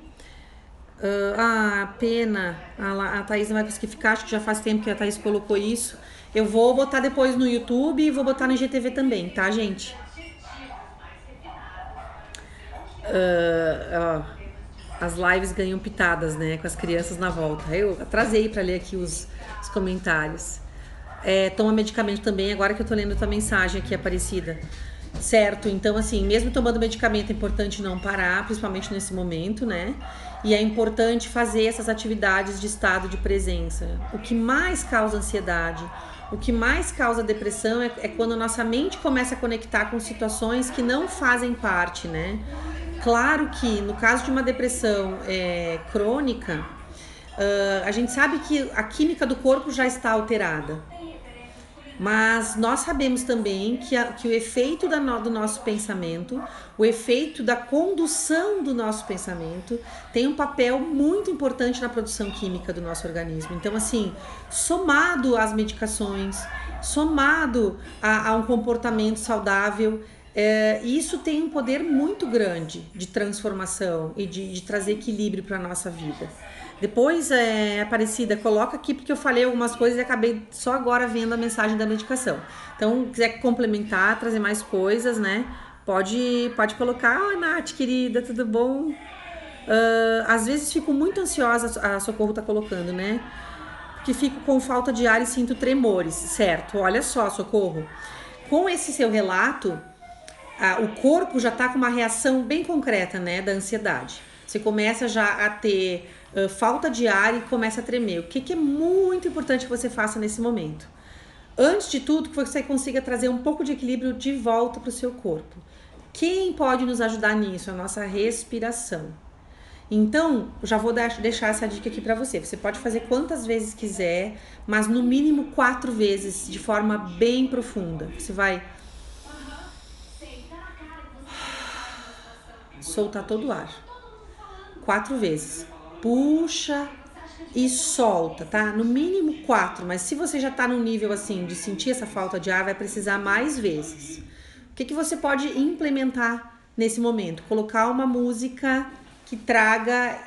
Pena. A Thaís não vai conseguir ficar, acho que já faz tempo que a Thaís colocou isso. Eu vou botar depois no YouTube e vou botar no IGTV também, tá, gente? As lives ganham pitadas, né? Com as crianças na volta. Eu atrasei para ler aqui os comentários. Toma medicamento também, agora que eu tô lendo tua mensagem aqui, Aparecida. Certo, então assim, mesmo tomando medicamento é importante não parar, principalmente nesse momento, né? E é importante fazer essas atividades de estado de presença. O que mais causa ansiedade, o que mais causa depressão é quando a nossa mente começa a conectar com situações que não fazem parte, né? Claro que no caso de uma depressão crônica, a gente sabe que a química do corpo já está alterada. Mas nós sabemos também que o efeito do nosso pensamento, o efeito da condução do nosso pensamento tem um papel muito importante na produção química do nosso organismo. Então, assim, somado às medicações, somado a um comportamento saudável, isso tem um poder muito grande de transformação e de trazer equilíbrio para a nossa vida. Depois, Aparecida, coloca aqui porque eu falei algumas coisas e acabei só agora vendo a mensagem da medicação. Então, quiser complementar, trazer mais coisas, né? Pode colocar. Oi, Nath, querida, tudo bom? Às vezes fico muito ansiosa, a Socorro tá colocando, né? porque fico com falta de ar e sinto tremores, certo? Olha só, Socorro. Com esse seu relato, o corpo já tá com uma reação bem concreta, né, da ansiedade. Você começa já a ter falta de ar e começa a tremer. O que é muito importante que você faça nesse momento? Antes de tudo, que você consiga trazer um pouco de equilíbrio de volta para o seu corpo. Quem pode nos ajudar nisso? A nossa respiração. Então, já vou deixar essa dica aqui para você. Você pode fazer quantas vezes quiser, mas no mínimo 4 vezes, de forma bem profunda. Você vai soltar todo o ar. 4 vezes. Puxa e solta, tá? No mínimo 4, mas se você já tá num nível assim de sentir essa falta de ar, vai precisar mais vezes. O que você pode implementar nesse momento? Colocar uma música que traga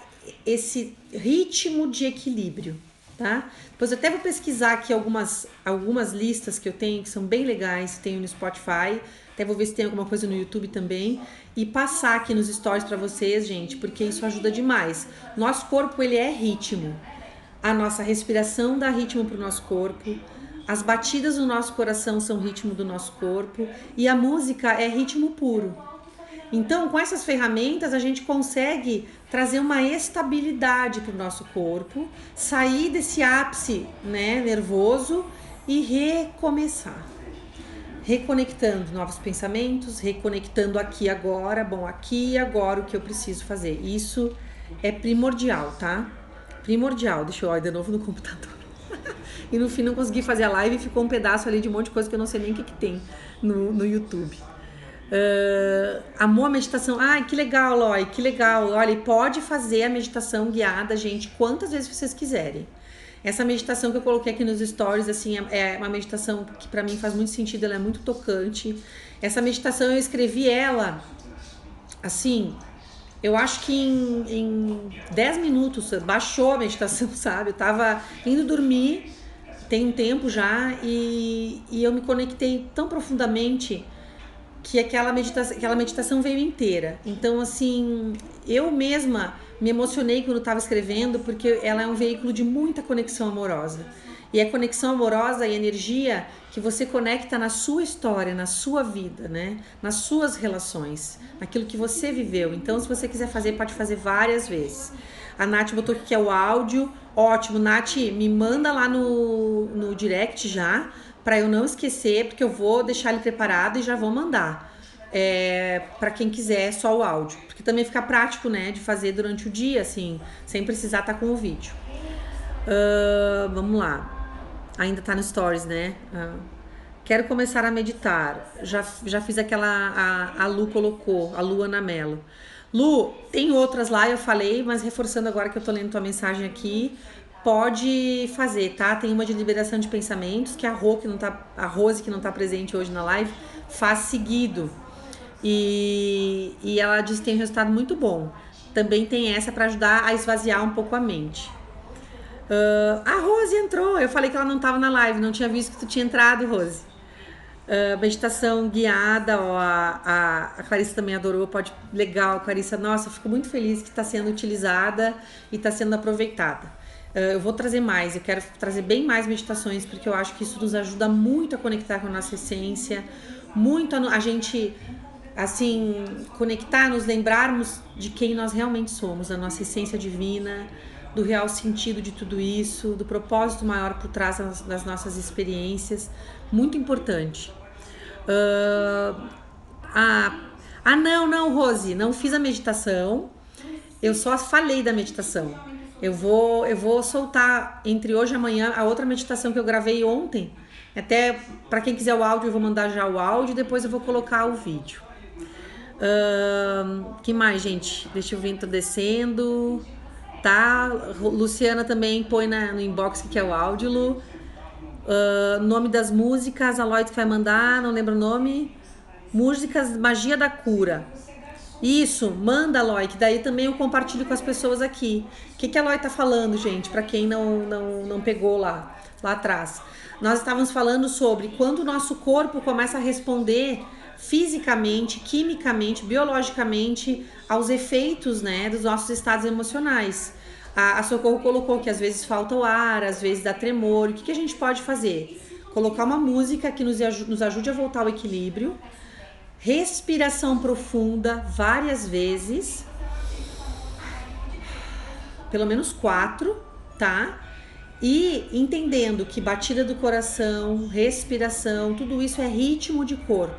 esse ritmo de equilíbrio, tá? Depois eu até vou pesquisar aqui algumas listas que eu tenho, que são bem legais, tenho no Spotify, até vou ver se tem alguma coisa no YouTube também, e passar aqui nos stories para vocês, gente, porque isso ajuda demais. Nosso corpo, ele é ritmo. A nossa respiração dá ritmo pro nosso corpo, as batidas do nosso coração são ritmo do nosso corpo, e a música é ritmo puro. Então, com essas ferramentas, a gente consegue trazer uma estabilidade para o nosso corpo, sair desse ápice, né, nervoso e recomeçar. Reconectando novos pensamentos, reconectando aqui e agora. Bom, aqui e agora o que eu preciso fazer. Isso é primordial, tá? Primordial. Deixa eu olhar de novo no computador. E no fim não consegui fazer a live e ficou um pedaço ali de um monte de coisa que eu não sei nem o que tem no YouTube. Amor a meditação. Ai, que legal, Loi, que legal. Olha, pode fazer a meditação guiada, gente, quantas vezes vocês quiserem. Essa meditação que eu coloquei aqui nos stories, assim, é uma meditação que pra mim faz muito sentido, ela é muito tocante. Essa meditação eu escrevi ela, assim, eu acho que em 10 minutos baixou a meditação, sabe? Eu tava indo dormir, tem um tempo já, e eu me conectei tão profundamente que aquela meditação veio inteira. Então, assim, eu mesma me emocionei quando estava escrevendo, porque ela é um veículo de muita conexão amorosa. E é conexão amorosa e energia que você conecta na sua história, na sua vida, né? Nas suas relações, naquilo que você viveu. Então, se você quiser fazer, pode fazer várias vezes. A Nath botou aqui que é o áudio. Ótimo, Nath, me manda lá no direct já, para eu não esquecer, porque eu vou deixar ele preparado e já vou mandar. Para quem quiser só o áudio, porque também fica prático, né, de fazer durante o dia, assim, sem precisar estar com o vídeo. Vamos lá. Ainda tá no stories, né? Quero começar a meditar. Já fiz aquela, a Lu colocou, a Luana Mello. Lu, tem outras lá, eu falei, mas reforçando agora que eu tô lendo tua mensagem aqui, pode fazer, tá? Tem uma de liberação de pensamentos, que a Rose, que não tá presente hoje na live, faz seguido. E ela diz que tem um resultado muito bom. Também tem essa para ajudar a esvaziar um pouco a mente. A Rose entrou, eu falei que ela não tava na live, não tinha visto que tu tinha entrado, Rose. Meditação guiada, ó, a Clarissa também adorou, legal, Clarissa, nossa, fico muito feliz que está sendo utilizada e está sendo aproveitada. Eu vou trazer mais, eu quero trazer bem mais meditações, porque eu acho que isso nos ajuda muito a conectar com a nossa essência, muito a gente, assim, conectar, nos lembrarmos de quem nós realmente somos, da nossa essência divina, do real sentido de tudo isso, do propósito maior por trás das nossas experiências, muito importante. Não, Rose, não fiz a meditação, eu só falei da meditação. Eu vou soltar entre hoje e amanhã a outra meditação que eu gravei ontem. Até para quem quiser o áudio, eu vou mandar já o áudio e depois eu vou colocar o vídeo. Que mais, gente? Deixa eu ver, tô descendo. Tá? Luciana também põe no inbox que é o áudio, Lu. Nome das músicas, a Lloyd que vai mandar, não lembro o nome. Músicas Magia da Cura. Isso, manda, Eloy, que daí também eu compartilho com as pessoas aqui. O que a Eloy tá falando, gente, para quem não pegou lá atrás. Nós estávamos falando sobre quando o nosso corpo começa a responder fisicamente, quimicamente, biologicamente aos efeitos, né, dos nossos estados emocionais. A Socorro colocou que às vezes falta o ar, às vezes dá tremor. O que a gente pode fazer? Colocar uma música que nos ajude a voltar ao equilíbrio. Respiração profunda várias vezes. Pelo menos 4, tá? E entendendo que batida do coração, respiração, tudo isso é ritmo de corpo.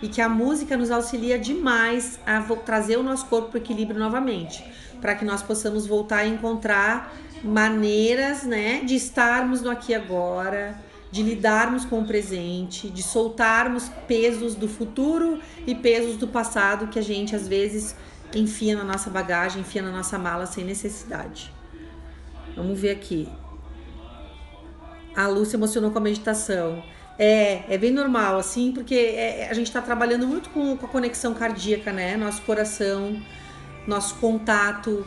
E que a música nos auxilia demais a trazer o nosso corpo para o equilíbrio novamente. Para que nós possamos voltar a encontrar maneiras, né, de estarmos no aqui e agora, de lidarmos com o presente, de soltarmos pesos do futuro e pesos do passado que a gente às vezes enfia na nossa bagagem, enfia na nossa mala sem necessidade. Vamos ver aqui. A Lu se emocionou com a meditação. É bem normal, assim, porque a gente tá trabalhando muito com a conexão cardíaca, né? Nosso coração, nosso contato,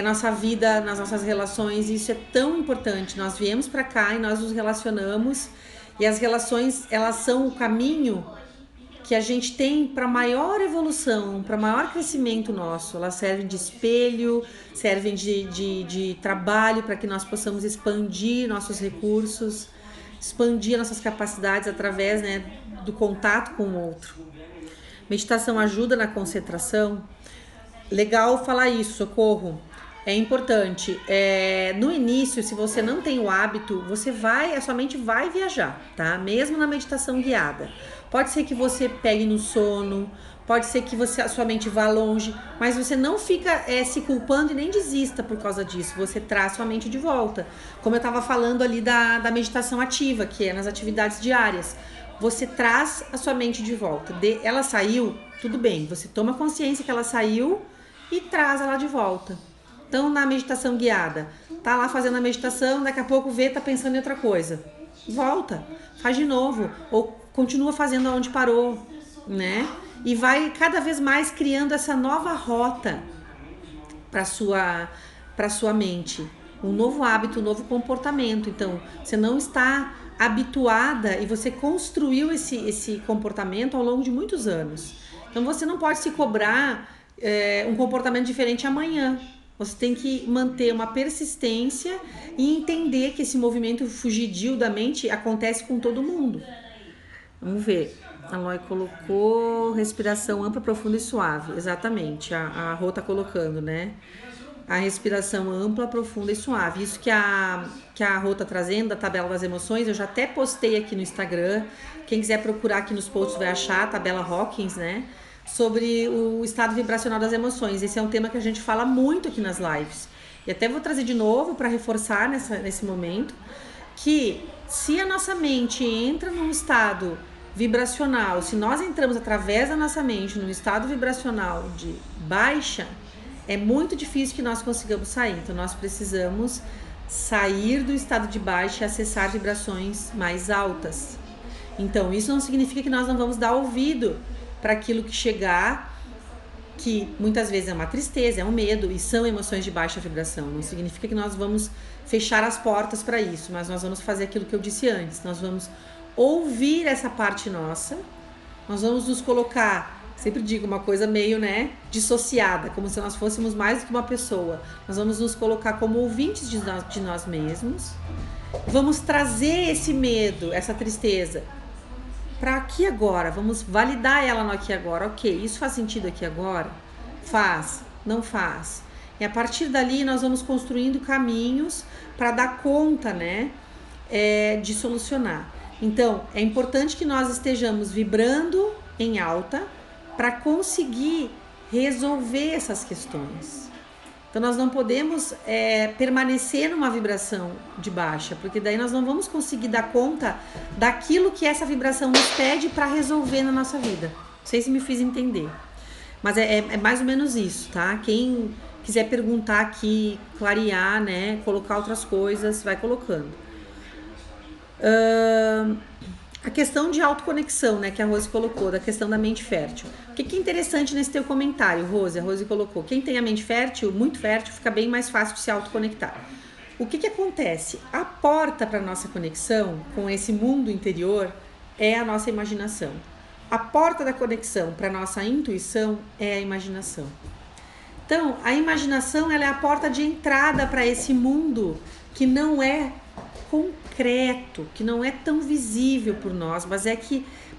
nossa vida, nas nossas relações, isso é tão importante. Nós viemos para cá e nós nos relacionamos, e as relações, elas são o caminho que a gente tem para maior evolução, para maior crescimento nosso. Elas servem de espelho, servem de trabalho para que nós possamos expandir nossos recursos, expandir nossas capacidades através, né, do contato com o outro. Meditação ajuda na concentração. Legal falar isso, Socorro. É importante. No início, se você não tem o hábito, a sua mente vai viajar, tá? Mesmo na meditação guiada. Pode ser que você pegue no sono, pode ser que a sua mente vá longe, mas você não fica se culpando e nem desista por causa disso. Você traz sua mente de volta. Como eu estava falando ali da meditação ativa, que é nas atividades diárias. Você traz a sua mente de volta. Ela saiu, tudo bem. Você toma consciência que ela saiu e traz ela de volta. Então, na meditação guiada, tá lá fazendo a meditação, daqui a pouco tá pensando em outra coisa. Volta, faz de novo, ou continua fazendo onde parou, né? E vai cada vez mais criando essa nova rota para sua mente, um novo hábito, um novo comportamento. Então, você não está habituada e você construiu esse comportamento ao longo de muitos anos. Então, você não pode se cobrar um comportamento diferente amanhã. Você tem que manter uma persistência e entender que esse movimento fugidio da mente acontece com todo mundo. Vamos ver. A Loi colocou respiração ampla, profunda e suave. Exatamente. A Rô tá colocando, né? A respiração ampla, profunda e suave. Isso que a Rô tá trazendo, da tabela das emoções, eu já até postei aqui no Instagram. Quem quiser procurar aqui nos posts vai achar a tabela Hawkins, né? Sobre o estado vibracional das emoções. Esse é um tema que a gente fala muito aqui nas lives. E até vou trazer de novo para reforçar nesse momento que se a nossa mente entra num estado vibracional, se nós entramos através da nossa mente num estado vibracional de baixa, é muito difícil que nós consigamos sair. Então nós precisamos sair do estado de baixa e acessar vibrações mais altas. Então isso não significa que nós não vamos dar ouvido para aquilo que chegar, que muitas vezes é uma tristeza, é um medo e são emoções de baixa vibração. Não significa que nós vamos fechar as portas para isso, mas nós vamos fazer aquilo que eu disse antes. Nós vamos ouvir essa parte nossa, nós vamos nos colocar, sempre digo uma coisa meio, né, dissociada, como se nós fôssemos mais do que uma pessoa. Nós vamos nos colocar como ouvintes de nós mesmos, vamos trazer esse medo, essa tristeza para aqui agora, vamos validar ela no aqui agora. Ok, isso faz sentido aqui agora? Faz, não faz. E a partir dali nós vamos construindo caminhos para dar conta, né, de solucionar. Então, é importante que nós estejamos vibrando em alta para conseguir resolver essas questões. Então, nós não podemos permanecer numa vibração de baixa, porque daí nós não vamos conseguir dar conta daquilo que essa vibração nos pede para resolver na nossa vida. Não sei se me fiz entender, mas é mais ou menos isso, tá? Quem quiser perguntar aqui, clarear, né, colocar outras coisas, vai colocando. A questão de autoconexão, né, que a Rose colocou, da questão da mente fértil. O que é interessante nesse teu comentário, Rose? A Rose colocou, quem tem a mente fértil, muito fértil, fica bem mais fácil de se autoconectar. O que acontece? A porta para a nossa conexão com esse mundo interior é a nossa imaginação. A porta da conexão para a nossa intuição é a imaginação. Então, a imaginação, ela é a porta de entrada para esse mundo que não é concreto, que não é tão visível por nós,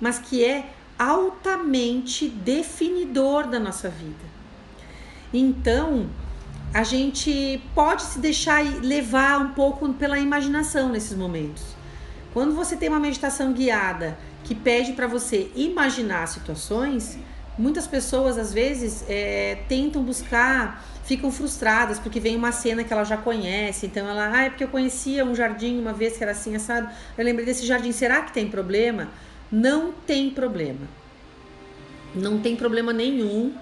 mas que é altamente definidor da nossa vida. Então, a gente pode se deixar levar um pouco pela imaginação nesses momentos. Quando você tem uma meditação guiada que pede para você imaginar situações, muitas pessoas às vezes tentam buscar, ficam frustradas porque vem uma cena que ela já conhece, então ela, é porque eu conhecia um jardim uma vez que era assim assado, eu lembrei desse jardim, será que tem problema? Não tem problema. Não tem problema nenhum.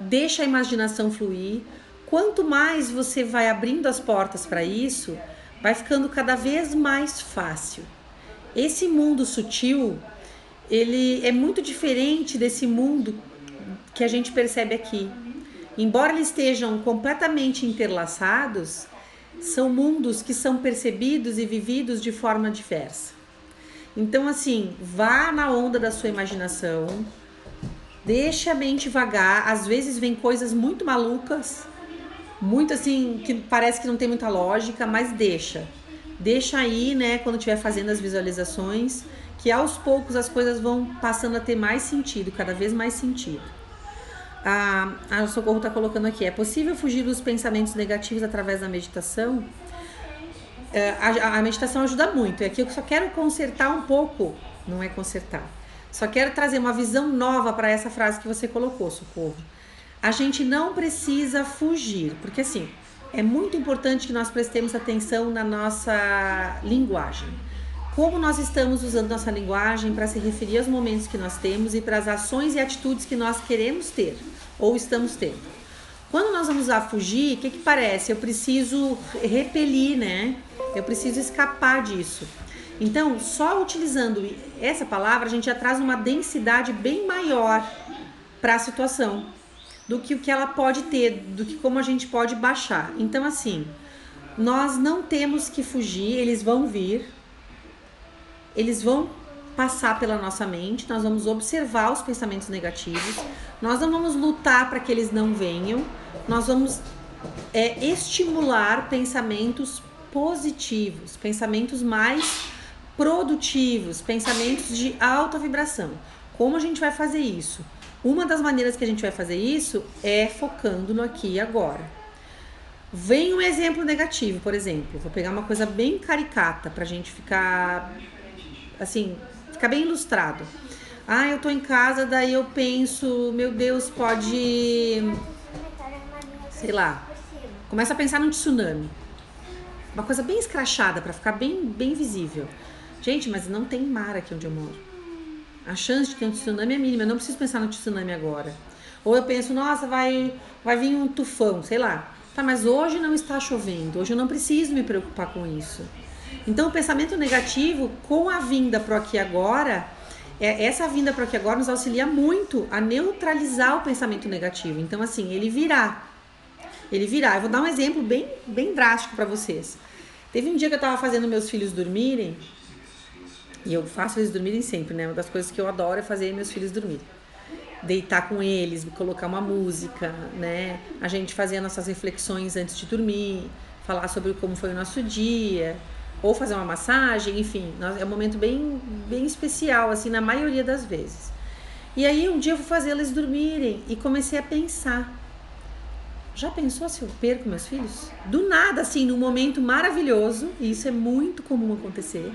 Deixa a imaginação fluir. Quanto mais você vai abrindo as portas para isso, vai ficando cada vez mais fácil. Esse mundo sutil, ele é muito diferente desse mundo que a gente percebe aqui. Embora eles estejam completamente interlaçados, são mundos que são percebidos e vividos de forma diversa. Então, assim, vá na onda da sua imaginação, deixa a mente vagar. Às vezes vem coisas muito malucas, muito assim, que parece que não tem muita lógica, mas deixa aí, né, quando estiver fazendo as visualizações, que aos poucos as coisas vão passando a ter mais sentido, cada vez mais sentido. A Socorro está colocando aqui, é possível fugir dos pensamentos negativos através da meditação? A meditação ajuda muito, é que eu só quero consertar um pouco, não é consertar, só quero trazer uma visão nova para essa frase que você colocou, Socorro. A gente não precisa fugir, porque assim, é muito importante que nós prestemos atenção na nossa linguagem. Como nós estamos usando nossa linguagem para se referir aos momentos que nós temos e para as ações e atitudes que nós queremos ter ou estamos tendo. Quando nós vamos a fugir, o que parece? Eu preciso repelir, né? Eu preciso escapar disso. Então, só utilizando essa palavra, a gente já traz uma densidade bem maior para a situação do que o que ela pode ter, do que como a gente pode baixar. Então, assim, nós não temos que fugir, eles vão vir, eles vão passar pela nossa mente, nós vamos observar os pensamentos negativos, nós não vamos lutar para que eles não venham, nós vamos estimular pensamentos positivos, pensamentos mais produtivos, pensamentos de alta vibração. Como a gente vai fazer isso? Uma das maneiras que a gente vai fazer isso é focando no aqui e agora. Vem um exemplo negativo, por exemplo. Vou pegar uma coisa bem caricata pra gente ficar, assim, ficar bem ilustrado. Eu tô em casa, daí eu penso, meu Deus, pode... Sei lá, começa a pensar num tsunami. Uma coisa bem escrachada, pra ficar bem visível. Gente, mas não tem mar aqui onde eu moro. A chance de ter um tsunami é mínima, eu não preciso pensar no tsunami agora. Ou eu penso, nossa, vai vir um tufão, sei lá. Tá, mas hoje não está chovendo, hoje eu não preciso me preocupar com isso. Então o pensamento negativo, com a vinda pro aqui e agora, essa vinda pro aqui e agora nos auxilia muito a neutralizar o pensamento negativo. Então assim, ele virá. Eu vou dar um exemplo bem drástico para vocês. Teve um dia que eu tava fazendo meus filhos dormirem, e eu faço eles dormirem sempre, né? Uma das coisas que eu adoro é fazer meus filhos dormirem. Deitar com eles, colocar uma música, né? A gente fazer nossas reflexões antes de dormir, falar sobre como foi o nosso dia, ou fazer uma massagem, enfim. É um momento bem especial, assim, na maioria das vezes. E aí um dia eu vou fazer eles dormirem e comecei a pensar. Já pensou se eu perco meus filhos? Do nada, assim, num momento maravilhoso, e isso é muito comum acontecer.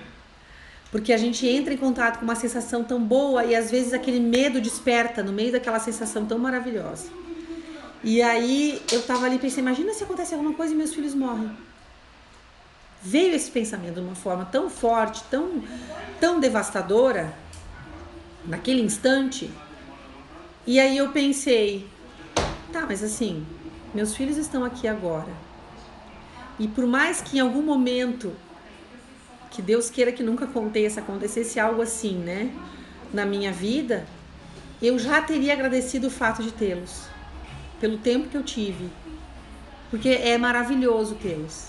Porque a gente entra em contato com uma sensação tão boa e às vezes aquele medo desperta no meio daquela sensação tão maravilhosa. E aí eu tava ali e pensei, imagina se acontece alguma coisa e meus filhos morrem. Veio esse pensamento de uma forma tão forte, tão devastadora, naquele instante. E aí eu pensei, tá, mas assim, meus filhos estão aqui agora. E por mais que em algum momento... que Deus queira que nunca acontecesse algo assim, né, na minha vida, eu já teria agradecido o fato de tê-los, pelo tempo que eu tive, porque é maravilhoso tê-los.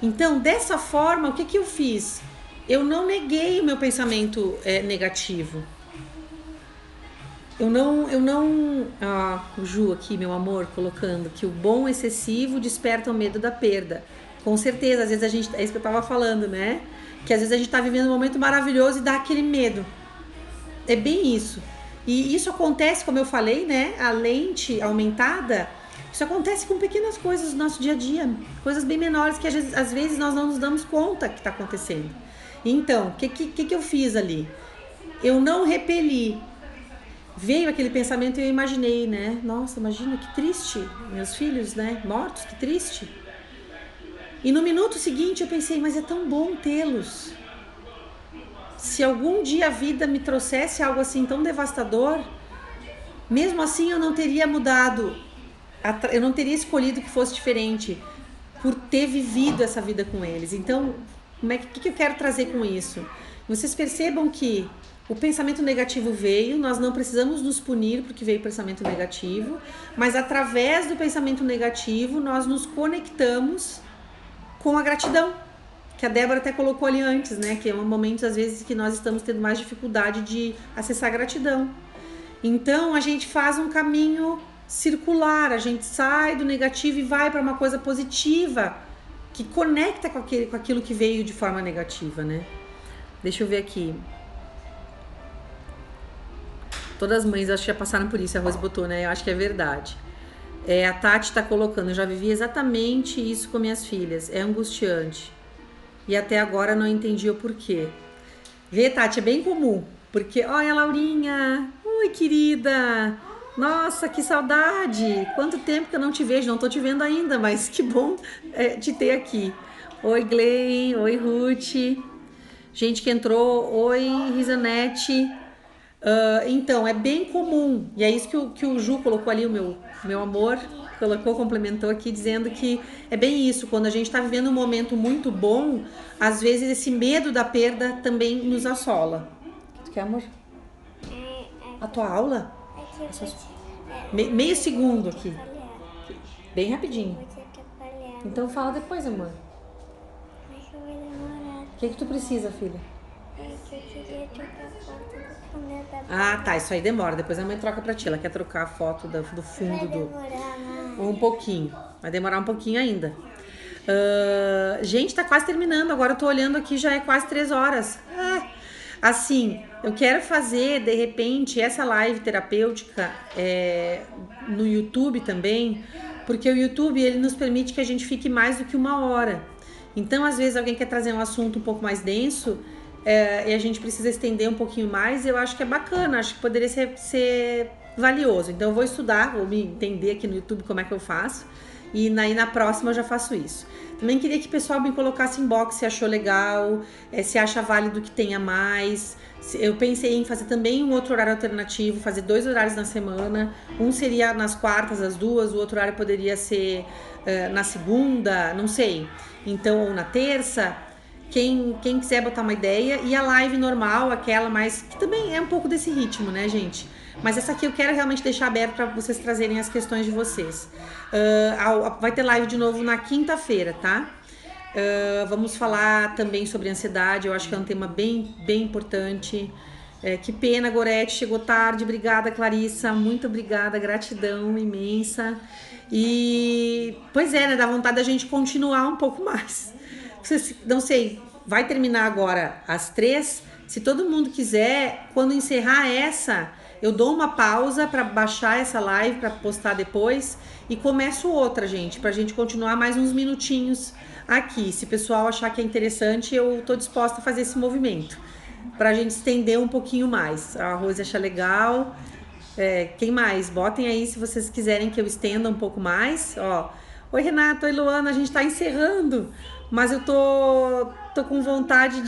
Então, dessa forma, o que eu fiz? Eu não neguei o meu pensamento negativo. O Ju aqui, meu amor, colocando que o bom excessivo desperta o medo da perda. Com certeza, às vezes a gente, é isso que eu tava falando, né? Que às vezes a gente tá vivendo um momento maravilhoso e dá aquele medo. É bem isso. E isso acontece, como eu falei, né? A lente aumentada, isso acontece com pequenas coisas do nosso dia a dia, coisas bem menores que às vezes nós não nos damos conta que está acontecendo. Então, o que eu fiz ali? Eu não repeli. Veio aquele pensamento e eu imaginei, né? Nossa, imagina que triste, meus filhos, né? Mortos, que triste. E no minuto seguinte eu pensei, mas é tão bom tê-los. Se algum dia a vida me trouxesse algo assim tão devastador, mesmo assim eu não teria mudado, eu não teria escolhido que fosse diferente por ter vivido essa vida com eles. Então, que eu quero trazer com isso? Vocês percebam que o pensamento negativo veio, nós não precisamos nos punir porque veio o pensamento negativo, mas através do pensamento negativo nós nos conectamos com a gratidão, que a Débora até colocou ali antes, né? Que é um momento, às vezes, que nós estamos tendo mais dificuldade de acessar a gratidão. Então, a gente faz um caminho circular, a gente sai do negativo e vai para uma coisa positiva, que conecta com aquilo que veio de forma negativa, né? Deixa eu ver aqui. Todas as mães acho que já passaram por isso, a Rose botou, né? Eu acho que é verdade. A Tati tá colocando, eu já vivi exatamente isso com minhas filhas. É angustiante. E até agora não entendi o porquê. Vê, Tati, é bem comum. Porque, olha, Laurinha. Oi, querida. Nossa, que saudade. Quanto tempo que eu não te vejo. Não tô te vendo ainda, mas que bom te ter aqui. Oi, Glenn. Oi, Ruth. Gente que entrou. Oi, Risanete. Então, é bem comum. E é isso que o Ju colocou ali, o meu amor. Colocou, complementou aqui, dizendo que é bem isso. Quando a gente está vivendo um momento muito bom, às vezes esse medo da perda também nos assola. Tu quer, amor? A tua aula? Meio segundo aqui. Bem rapidinho. Então fala depois, amor. O que tu precisa, filha? Eu queria trocar a foto do fundo da... Ah, tá. Isso aí demora. Depois a mãe troca pra ti. Ela quer trocar a foto do fundo do... Vai demorar mais. Um pouquinho. Vai demorar um pouquinho ainda. Gente, tá quase terminando. Agora eu tô olhando aqui, já é quase 3 horas. Assim, eu quero fazer, de repente, essa live terapêutica no YouTube também, porque o YouTube, ele nos permite que a gente fique mais do que 1 hora. Então, às vezes, alguém quer trazer um assunto um pouco mais denso, e a gente precisa estender um pouquinho mais, eu acho que é bacana, acho que poderia ser valioso. Então eu vou estudar, vou me entender aqui no YouTube como é que eu faço, e na próxima eu já faço isso. Também queria que o pessoal me colocasse em box se achou legal, se acha válido que tenha mais. Eu pensei em fazer também um outro horário alternativo, fazer 2 horários na semana. Um seria nas quartas, às 2, o outro horário poderia ser na segunda, não sei. Então, ou na terça. Quem quiser botar uma ideia. E a live normal, aquela mais... que também é um pouco desse ritmo, né, gente? Mas essa aqui eu quero realmente deixar aberto para vocês trazerem as questões de vocês. Vai ter live de novo na quinta-feira, tá? Vamos falar também sobre ansiedade. Eu acho que é um tema bem, bem importante. Que pena, Gorete, chegou tarde. Obrigada, Clarissa. Muito obrigada, gratidão imensa. E, pois é, né? Dá vontade da gente continuar um pouco mais. Não sei, vai terminar agora às 3. Se todo mundo quiser, quando encerrar essa, eu dou uma pausa para baixar essa live, para postar depois, e começo outra, gente, pra gente continuar mais uns minutinhos aqui. Se o pessoal achar que é interessante, eu tô disposta a fazer esse movimento, pra gente estender um pouquinho mais. A Rose acha legal. Quem mais? Botem aí se vocês quiserem que eu estenda um pouco mais. Oi, Renata, oi, Luana, a gente tá encerrando, mas eu tô com vontade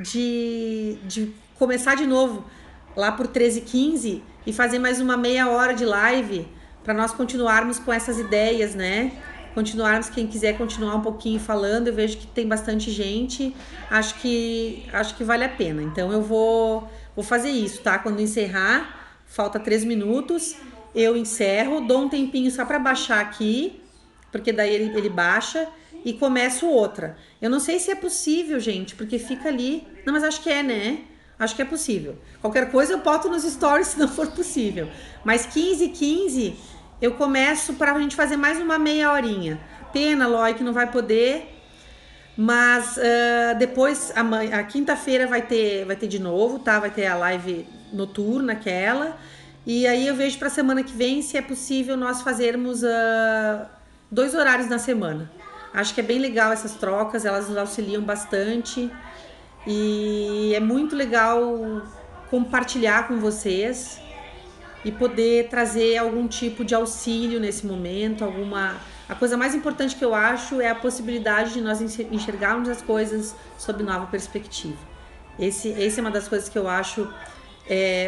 de começar de novo lá por 13h15 e fazer mais uma meia hora de live para nós continuarmos com essas ideias, né? Continuarmos, quem quiser continuar um pouquinho falando, eu vejo que tem bastante gente, acho que vale a pena. Então eu vou fazer isso, tá? Quando encerrar, falta 3 minutos, eu encerro, dou um tempinho só para baixar aqui, porque daí ele baixa e começo outra. Eu não sei se é possível, gente, porque fica ali... Não, mas acho que é, né? acho que é possível. Qualquer coisa eu boto nos stories se não for possível. Mas 15h15 eu começo pra gente fazer mais uma meia horinha. Pena, Loi, que não vai poder. Mas depois, a quinta-feira vai ter de novo, tá? Vai ter a live noturna, aquela. E aí eu vejo pra semana que vem se é possível nós fazermos 2 horários na semana. Acho que é bem legal essas trocas, elas nos auxiliam bastante. E é muito legal compartilhar com vocês e poder trazer algum tipo de auxílio nesse momento, A coisa mais importante que eu acho é a possibilidade de nós enxergarmos as coisas sob nova perspectiva. Esse é uma das coisas que eu acho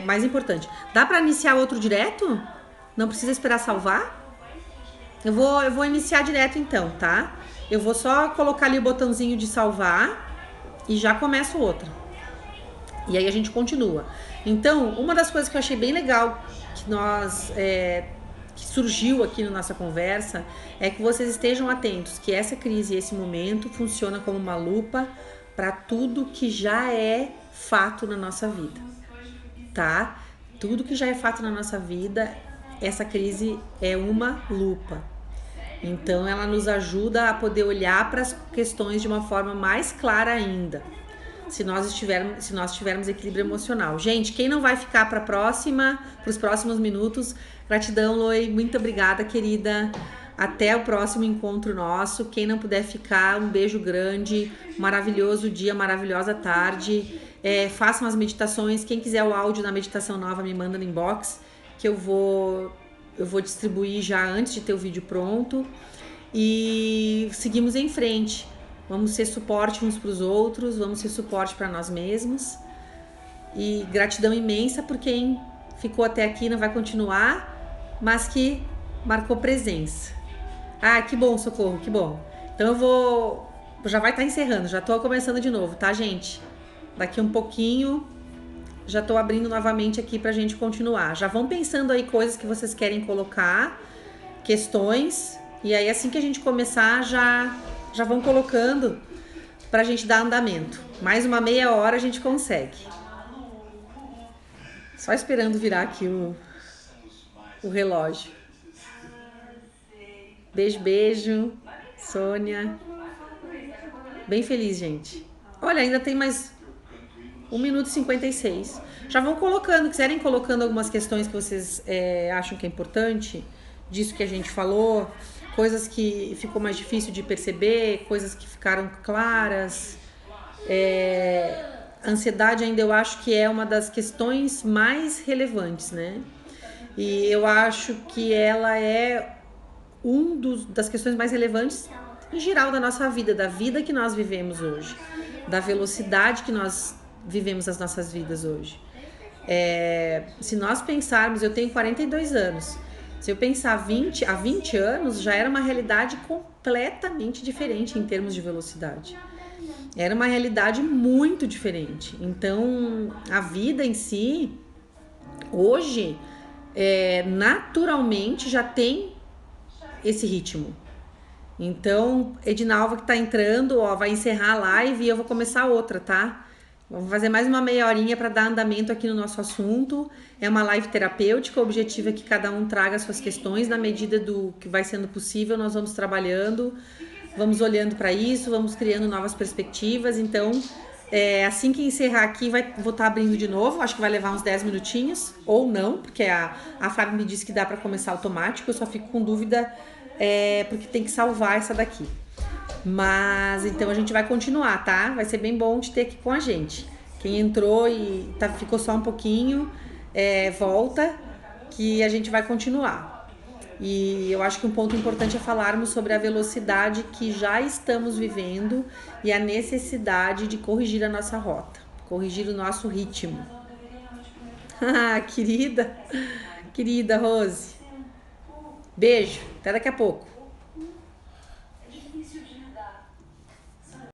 mais importante. Dá para iniciar outro direto? Não precisa esperar salvar? Eu vou iniciar direto então, tá? Eu vou só colocar ali o botãozinho de salvar e já começo outra. E aí a gente continua. Então, uma das coisas que eu achei bem legal que surgiu aqui na nossa conversa é que vocês estejam atentos que essa crise e esse momento funciona como uma lupa para tudo que já é fato na nossa vida, tá? Tudo que já é fato na nossa vida, essa crise é uma lupa. Então ela nos ajuda a poder olhar para as questões de uma forma mais clara ainda. Se nós tivermos equilíbrio emocional. Gente, quem não vai ficar para os próximos minutos, gratidão, Loi, muito obrigada, querida. Até o próximo encontro nosso. Quem não puder ficar, um beijo grande, maravilhoso dia, maravilhosa tarde. Façam as meditações. Quem quiser o áudio da meditação nova, me manda no inbox, que eu vou distribuir já antes de ter o vídeo pronto. E seguimos em frente. Vamos ser suporte uns para os outros, vamos ser suporte para nós mesmos. E gratidão imensa por quem ficou até aqui, não vai continuar, mas que marcou presença. Ah, que bom, Socorro, que bom. Então já vai estar encerrando, já estou começando de novo, tá, gente? Daqui um pouquinho, já estou abrindo novamente aqui para a gente continuar. Já vão pensando aí coisas que vocês querem colocar, questões, e aí assim que a gente começar, já vão colocando pra gente dar andamento. Mais uma meia hora a gente consegue. Só esperando virar aqui o relógio. Beijo, beijo. Sônia. Bem feliz, gente. Olha, ainda tem mais 1 minuto e 56. Já vão colocando, quiserem colocando algumas questões que vocês acham que é importante, disso que a gente falou, coisas que ficou mais difícil de perceber, coisas que ficaram claras. A ansiedade ainda eu acho que é uma das questões mais relevantes, né? E eu acho que ela é das questões mais relevantes em geral da nossa vida, da vida que nós vivemos hoje, da velocidade que nós vivemos as nossas vidas hoje. Se nós pensarmos, eu tenho 42 anos, se eu pensar há 20 anos, já era uma realidade completamente diferente em termos de velocidade. Era uma realidade muito diferente. Então, a vida em si, hoje, naturalmente já tem esse ritmo. Então, Edinalva que tá entrando, vai encerrar a live e eu vou começar outra, tá? Vamos fazer mais uma meia horinha para dar andamento aqui no nosso assunto. É uma live terapêutica, o objetivo é que cada um traga suas questões na medida do que vai sendo possível. Nós vamos trabalhando, vamos olhando para isso, vamos criando novas perspectivas. Então, assim que encerrar aqui, vou estar abrindo de novo. Acho que vai levar uns 10 minutinhos, ou não, porque a Fábio me disse que dá para começar automático. Eu só fico com dúvida porque tem que salvar essa daqui. Mas então a gente vai continuar, tá? Vai ser bem bom te ter aqui com a gente. Quem entrou e ficou só um pouquinho, volta que a gente vai continuar. E eu acho que um ponto importante é falarmos sobre a velocidade que já estamos vivendo e a necessidade de corrigir a nossa rota, corrigir o nosso ritmo. Querida Rose. Beijo, até daqui a pouco.